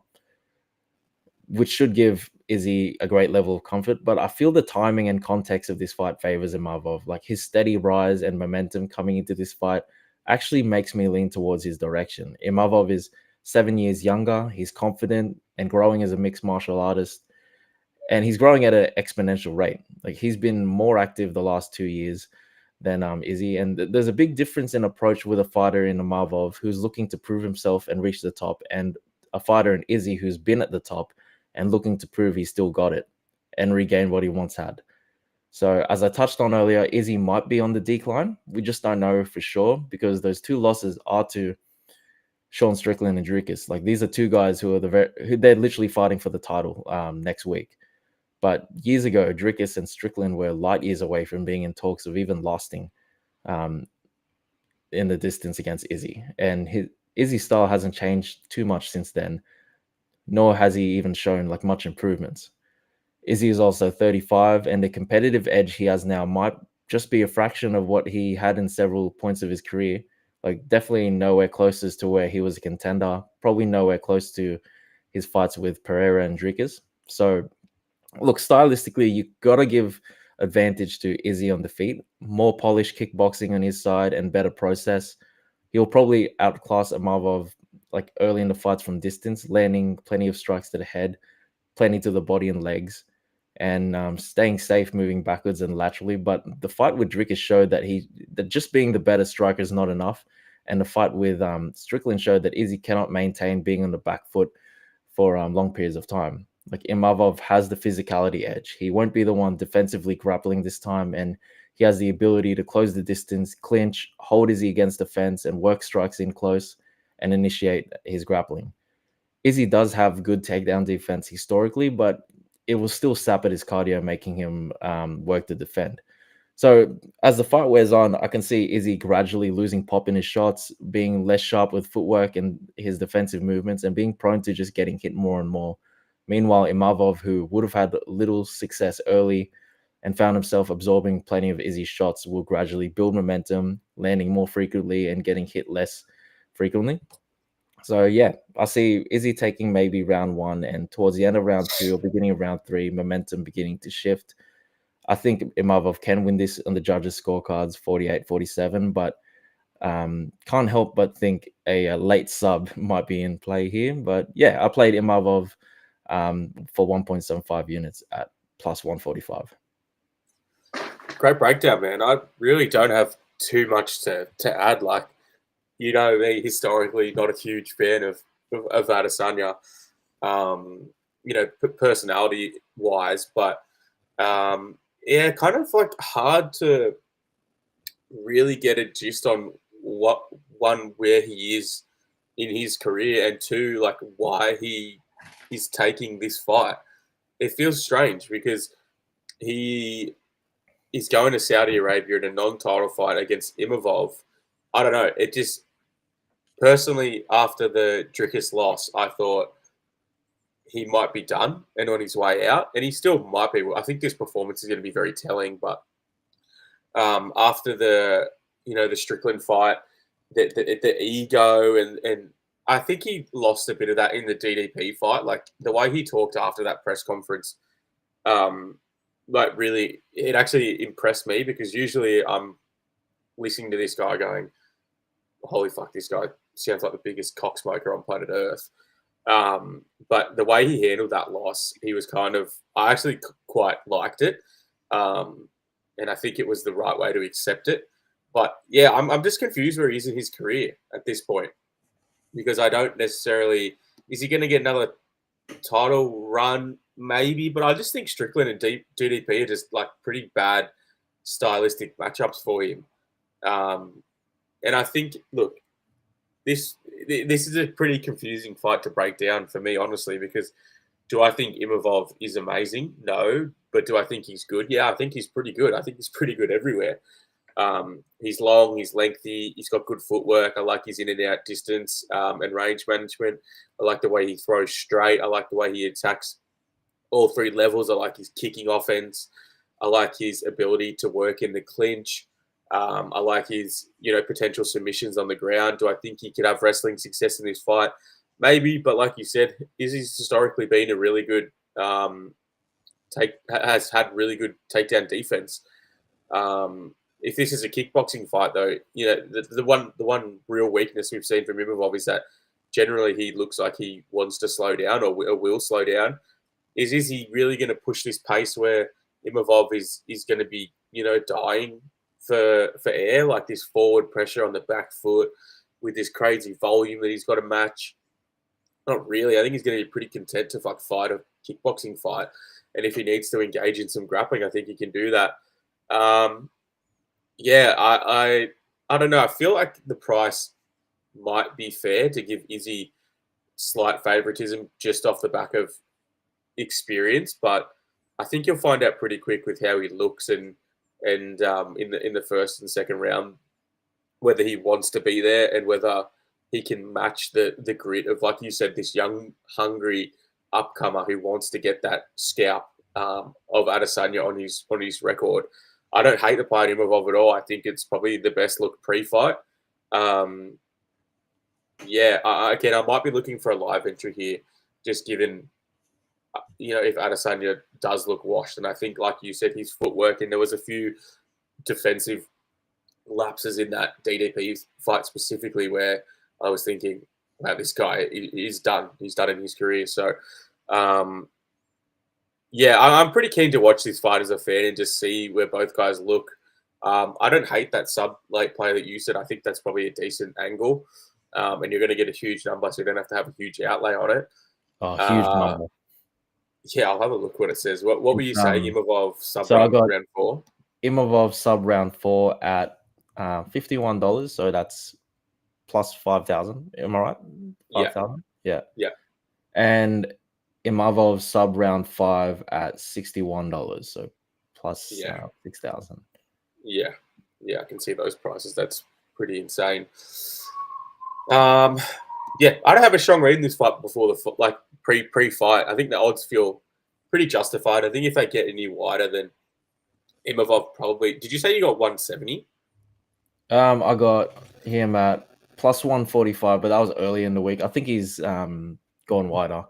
which should give Izzy a great level of comfort. But I feel the timing and context of this fight favors Imavov. Like his steady rise and momentum coming into this fight actually makes me lean towards his direction. Imavov is 7 years younger. He's confident and growing as a mixed martial artist, and he's growing at an exponential rate. Like he's been more active the last 2 years than Izzy, and there's a big difference in approach with a fighter in Imavov who's looking to prove himself and reach the top, and a fighter in Izzy who's been at the top and looking to prove he still got it and regain what he once had. So as I touched on earlier, Izzy might be on the decline. We just don't know for sure because those 2 losses are to Sean Strickland and Dricus. Like these are 2 guys who are who they're literally fighting for the title next week. But years ago, Dricus and Strickland were light years away from being in talks of even lasting in the distance against Izzy. And Izzy's style hasn't changed too much since then, nor has he even shown like much improvements. Izzy is also 35, and the competitive edge he has now might just be a fraction of what he had in several points of his career. Like definitely nowhere close as to where he was a contender, probably nowhere close to his fights with Pereira and Dricus. So look, stylistically, you got to give advantage to Izzy on the feet. More polished kickboxing on his side and better process. He'll probably outclass Imavov like early in the fights from distance, landing plenty of strikes to the head, plenty to the body and legs, and staying safe moving backwards and laterally. But the fight with Dricus showed that that just being the better striker is not enough. And the fight with Strickland showed that Izzy cannot maintain being on the back foot for long periods of time. Like Imavov has the physicality edge. He won't be the one defensively grappling this time, and he has the ability to close the distance, clinch, hold Izzy against the fence, and work strikes in close and initiate his grappling. Izzy does have good takedown defense historically, but it will still sap at his cardio, making him work to defend. So as the fight wears on, I can see Izzy gradually losing pop in his shots, being less sharp with footwork and his defensive movements, and being prone to just getting hit more and more. Meanwhile, Imavov, who would have had little success early and found himself absorbing plenty of Izzy's shots, will gradually build momentum, landing more frequently and getting hit less frequently. So yeah, I see Izzy taking maybe round 1, and towards the end of round 2 or beginning of round 3, momentum beginning to shift. I think Imavov can win this on the judges' scorecards 48-47, but can't help but think a late sub might be in play here. But yeah, I played Imavov for 1.75 units at plus 145. Great breakdown, man. I really don't have too much to add. Like, you know me, historically, not a huge fan of Adesanya, personality-wise. But, yeah, kind of, like, hard to really get a gist on where he is in his career, and 2, like, why he is taking this fight. It feels strange because he is going to Saudi Arabia in a non-title fight against Imavov. I don't know. It just, personally, after the Dricus loss, I thought he might be done and on his way out, and he still might be. I think this performance is going to be very telling, but after the the Strickland fight, the ego and I think he lost a bit of that in the DDP fight. Like the way he talked after that press conference, like really, it actually impressed me because usually I'm listening to this guy going, "Holy fuck, this guy sounds like the biggest cocksmoker on planet Earth." But the way he handled that loss, he was I actually quite liked it. And I think it was the right way to accept it. But yeah, I'm just confused where he is in his career at this point because I don't necessarily. Is he going to get another title run? Maybe, but I just think Strickland and DDP are just like pretty bad stylistic matchups for him. And I think, look, this is a pretty confusing fight to break down for me, honestly, because do I think Imavov is amazing? No. But do I think he's good? Yeah, I think he's pretty good. I think he's pretty good everywhere. He's long, he's lengthy, he's got good footwork. I like his in and out distance and range management. I like the way he throws straight. I like the way he attacks all three levels. I like his kicking offense. I like his ability to work in the clinch. I like his, potential submissions on the ground. Do I think he could have wrestling success in this fight? Maybe, but like you said, he's historically been a really good has had really good takedown defense. If this is a kickboxing fight, though, the one real weakness we've seen from Imavov is that generally he looks like he wants to slow down or will slow down. Is he really going to push this pace where Imavov is going to be dying for air, like this forward pressure on the back foot with this crazy volume that he's got to match? Not really. I think he's going to be pretty content to fight a kickboxing fight, and if he needs to engage in some grappling, I think he can do that. Yeah, I don't know. I feel like the price might be fair to give Izzy slight favoritism just off the back of experience, but I think you'll find out pretty quick with how he looks and in the first and second round whether he wants to be there and whether he can match the grit of, like you said, this young, hungry upcomer who wants to get that scalp of Adesanya on his record. I don't hate the fight Imavov at all. I think it's probably the best look pre-fight. Yeah, again, I might be looking for a live entry here, just given, if Adesanya does look washed. And I think, like you said, his footwork, and there was a few defensive lapses in that DDP fight specifically where I was thinking, wow, this guy is done. He's done in his career. So, yeah, I'm pretty keen to watch this fight as a fan and just see where both guys look. I don't hate that sub late play that you said. I think that's probably a decent angle. And you're going to get a huge number, so you don't have to have a huge outlay on it. Oh, huge number. Yeah, I'll have a look what it says. What were you saying, Imavov sub so round 4? Imavov sub round 4 at $51, so that's plus 5,000. Am I right? 5,000? Yeah. Yeah. And Imavov sub round 5 at $61, so plus 6,000. Yeah, I can see those prices. That's pretty insane. Yeah, I don't have a strong read in this fight before the pre-fight. I think the odds feel pretty justified. I think if they get any wider, then Imavov probably. Did you say you got 170? I got him at plus 145, but that was early in the week. I think he's gone wider.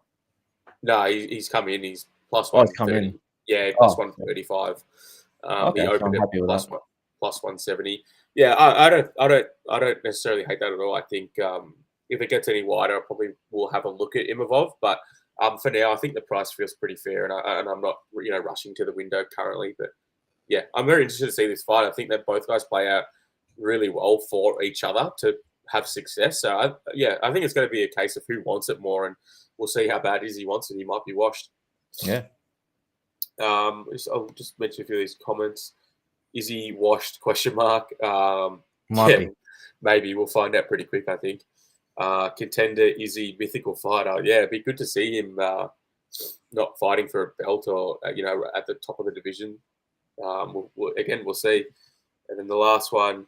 No, he's come in. He's plus 130. Yeah, plus 135. Okay, he opened so it plus 170. Yeah, I don't necessarily hate that at all. I think if it gets any wider, I probably will have a look at Imavov. But for now, I think the price feels pretty fair, and I'm not rushing to the window currently. But yeah, I'm very interested to see this fight. I think that both guys play out really well for each other to have success. So I think it's going to be a case of who wants it more, and we'll see how bad Izzy wants it. He might be washed. Yeah. I'll just mention a few of these comments. Is he washed? Question mark. Might be. Maybe we'll find out pretty quick. I think. Contender is he mythical fighter? Yeah, it'd be good to see him not fighting for a belt or at the top of the division. We'll see. And then the last one,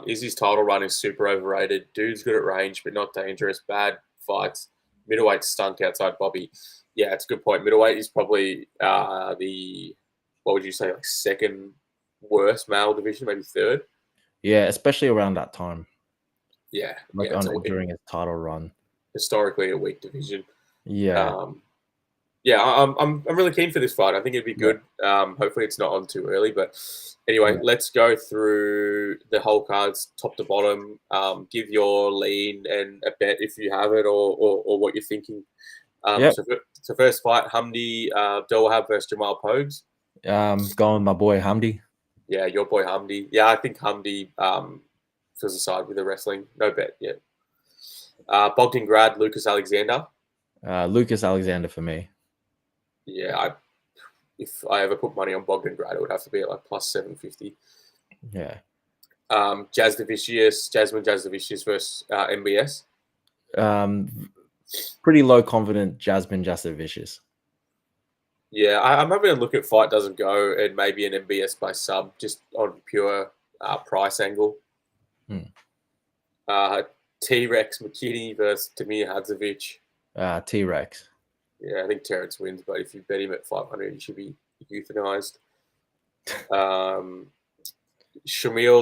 Izzy's title run is super overrated. Dude's good at range, but not dangerous. Bad fights. Middleweight stunk outside Bobby. Yeah, it's a good point. Middleweight is probably what would you say, like second worst male division, maybe third. Yeah, especially around that time, Yeah, like yeah, during his title run. historically a weak division. Yeah, Yeah, I'm really keen for this fight. I think it'd be good. Hopefully, it's not on too early. But anyway, Yeah. let's go through the whole cards, top to bottom. Give your lean and a bet if you have it, or what you're thinking. Yep. So first fight, Hamdi Delwahab versus Jamal Pogues. Going with my boy Hamdi. Yeah, your boy Hamdi. Yeah, I think Hamdi fills aside with the wrestling. No bet yet. Bogdan Grad, Lucas Alexander. Lucas Alexander for me. Yeah, if I ever put money on Bogdan Grad, it would have to be at like plus 750. Yeah. Jasmine Jasdavicius versus MBS. Pretty low confident Jasmine Jasavicius. Yeah, I'm having a look at Fight Doesn't Go and maybe an MBS by sub just on pure price angle. T-Rex McKinney versus Tamir Hadzovic. T-Rex. Yeah, I think Terrence wins, but if you bet him at 500, he should be euthanized. Shamil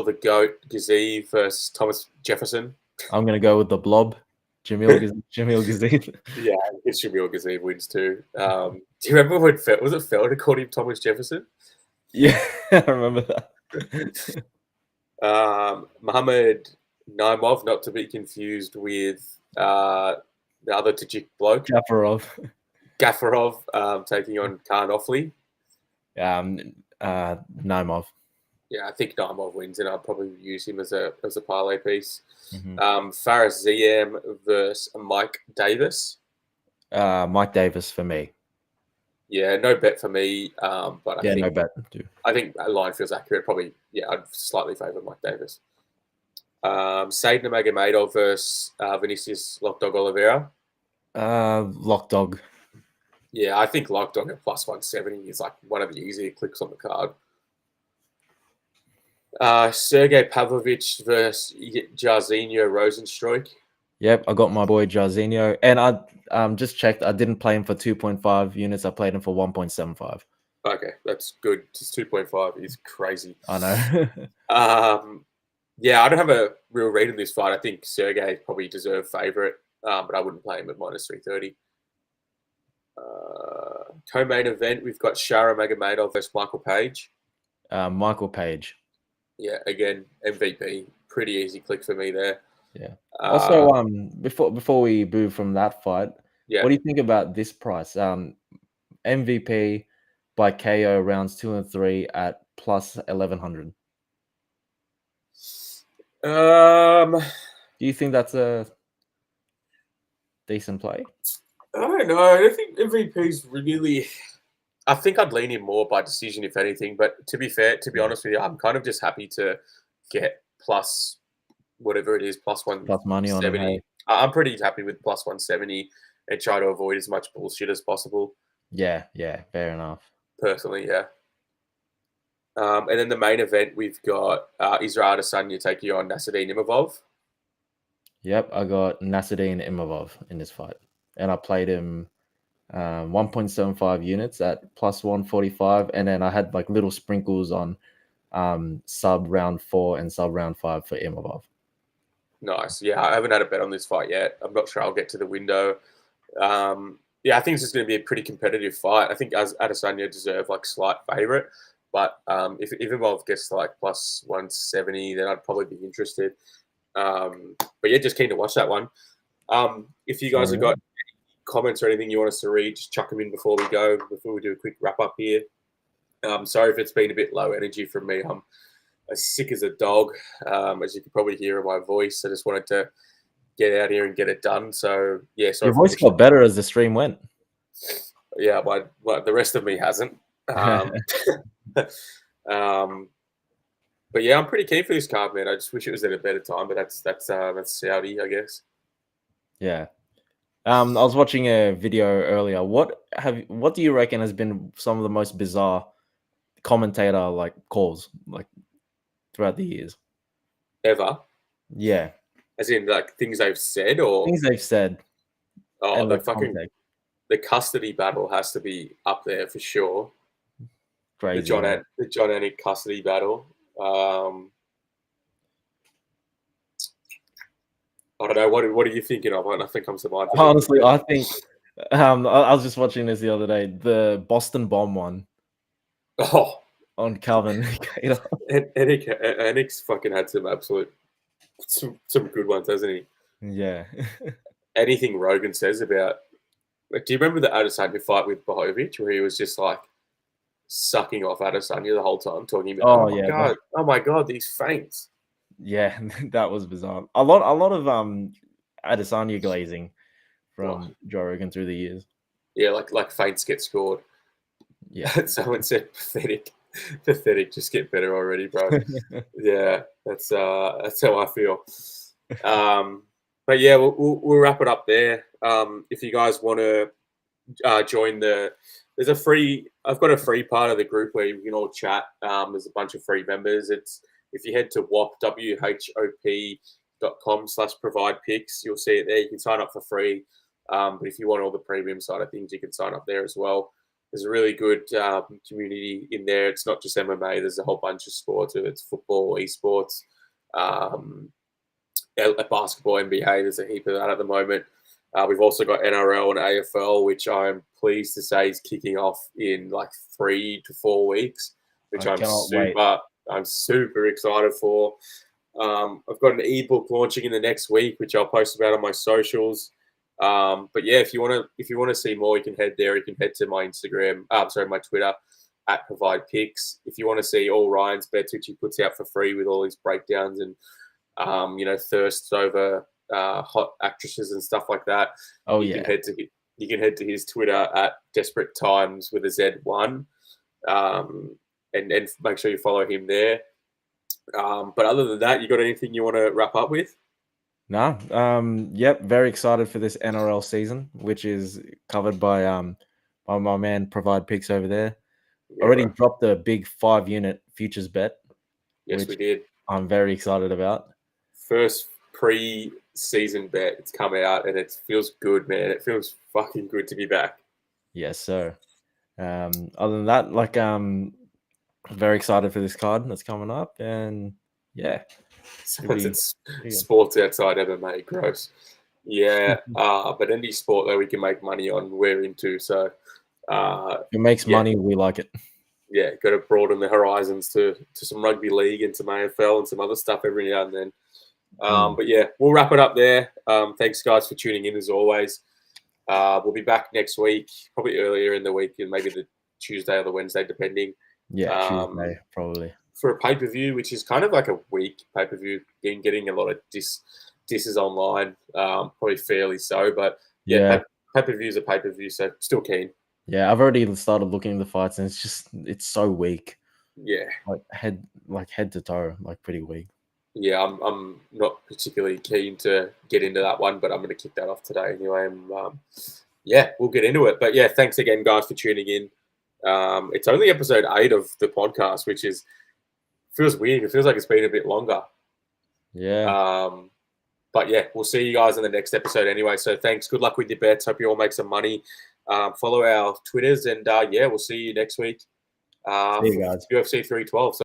the Goat Ghazi versus Thomas Jefferson. I'm gonna go with the blob. Jamil Ghazi. Yeah, it's Shamil Ghazi wins too. Do you remember when Felder called him Thomas Jefferson? Yeah, I remember that. Mohammed Naimov, not to be confused with the other Tajik bloke. Gafarov taking on Khan Offley. Naimov. Yeah, I think Naimov wins, and I'll probably use him as a parlay piece. Faris Ziem versus Mike Davis. Mike Davis for me. Yeah, no bet for me. But I think no bet. I think that line feels accurate. Probably, yeah, I'd slightly favour Mike Davis. Said Nurmagomedov versus Vinicius Lockdog Oliveira. Lockdog. Yeah, I think Lockdog at plus 170 is like one of the easier clicks on the card. Sergey Pavlovich versus Jairzinho Rosenstruik. Yep, I got my boy Jairzinho, and I just checked. I didn't play him for 2.5 units. I played him for 1.75. Okay, that's good. Just 2.5 is crazy. I know. Yeah, I don't have a real read in this fight. I think Sergey probably deserved favourite, but I wouldn't play him at minus 330. Co-main event, we've got Shara Magomedov versus Michael Page. Michael Page. Yeah, again, MVP. Pretty easy click for me there. Yeah. Also, before we move from that fight, what do you think about this price? MVP by KO rounds 2 and 3 at plus 1100. Do you think that's a decent play? I don't know. I don't think MVP's really. I think I'd lean in more by decision, if anything. But to be honest with you, I'm kind of just happy to get plus whatever it is, plus money on him. Hey? I'm pretty happy with plus 170 and try to avoid as much bullshit as possible. Yeah, fair enough. Personally, yeah. And then the main event, we've got Israel Adesanya taking on Nassourdine Imavov. Yep, I got Nassourdine Imavov in this fight. And I played him 1.75 units at plus 145. And then I had like little sprinkles on sub round 4 and sub round 5 for Imavov. Nice. Yeah, I haven't had a bet on this fight yet. I'm not sure I'll get to the window. Yeah, I think this is going to be a pretty competitive fight. I think Adesanya deserve like slight favourite. But if Imavov gets to like plus 170, then I'd probably be interested. But yeah, just keen to watch that one. If you guys have got any comments or anything you want us to read, just chuck them in before we do a quick wrap up here. Sorry if it's been a bit low energy from me. I'm as sick as a dog, as you can probably hear in my voice. I just wanted to get out here and get it done. So yeah, your voice got better as the stream went. Yeah, but the rest of me hasn't. But yeah, I'm pretty keen for this card, man. I just wish it was at a better time, but that's Saudi, I guess. Yeah. I was watching a video earlier. What do you reckon has been some of the most bizarre commentator like calls like throughout the years? Ever? Yeah. As in like things they've said or things they've said. Oh, the custody battle has to be up there for sure. crazy. The John Anik custody battle. I don't know. What are you thinking of? Nothing comes to mind. Honestly, I think I was just watching this the other day. The Boston Bomb one. Oh, on Calvin. Anik's fucking had some good ones, hasn't he? Yeah. Anything Rogan says about, like, do you remember the Adesanya fight with Bohovic where he was just like sucking off Adesanya the whole time, talking about, oh my god, these feints. Yeah, that was bizarre. A lot of Adesanya glazing from Joe Rogan through the years. Yeah, like feints get scored. Yeah. Someone said pathetic. Pathetic. Just get better already, bro. Yeah, that's how I feel. But yeah, we'll wrap it up there. If you guys want to join there's a free. I've got a free part of the group where you can all chat. There's a bunch of free members. It's if you head to whop.com/provide picks, you'll see it there. You can sign up for free. But if you want all the premium side of things, you can sign up there as well. There's a really good community in there. It's not just MMA. There's a whole bunch of sports. It's football, esports, basketball, NBA. There's a heap of that at the moment. We've also got NRL and AFL, which I'm pleased to say is kicking off in like 3 to 4 weeks, which I'm super excited for. I've got an ebook launching in the next week, which I'll post about on my socials. But yeah, if you want to see more, you can head there. You can head to my Instagram. My Twitter at Provide Picks. If you want to see all Ryan's bets, which he puts out for free with all his breakdowns and thirsts over hot actresses and stuff like that. You can head to his Twitter at Desperate Times with a Z1, and make sure you follow him there. But other than that, you got anything you want to wrap up with? No. Yep. Very excited for this NRL season, which is covered by my man Provide Picks over there. Yeah, already dropped a big 5-unit futures bet. Yes, we did. I'm very excited about. First pre-season bet. It's come out and it feels good, man. It feels fucking good to be back. Yes, sir. Other than that, like very excited for this card that's coming up, and yeah. It's sports outside MMA, gross. Yeah, but any sport that we can make money on, we're into. So it makes money. We like it. Yeah, got to broaden the horizons to some rugby league and some AFL and some other stuff every now and then. But yeah, we'll wrap it up there. Thanks, guys, for tuning in as always. We'll be back next week, probably earlier in the week, and maybe the Tuesday or the Wednesday, depending. Yeah, Tuesday, probably. For a pay-per-view, which is kind of like a weak pay-per-view, getting a lot of disses online, probably fairly so. But yeah. Pay-per-view is a pay-per-view, so still keen. Yeah, I've already started looking at the fights, and it's so weak. Yeah, head to toe, pretty weak. Yeah, I'm not particularly keen to get into that one, but I'm going to kick that off today anyway. And yeah, we'll get into it. But yeah, thanks again, guys, for tuning in. It's only episode 8 of the podcast, which feels weird. It feels like it's been a bit longer. Yeah. But yeah, we'll see you guys in the next episode anyway. So thanks. Good luck with your bets. Hope you all make some money. Follow our Twitters, and yeah, we'll see you next week. See you guys. UFC 312.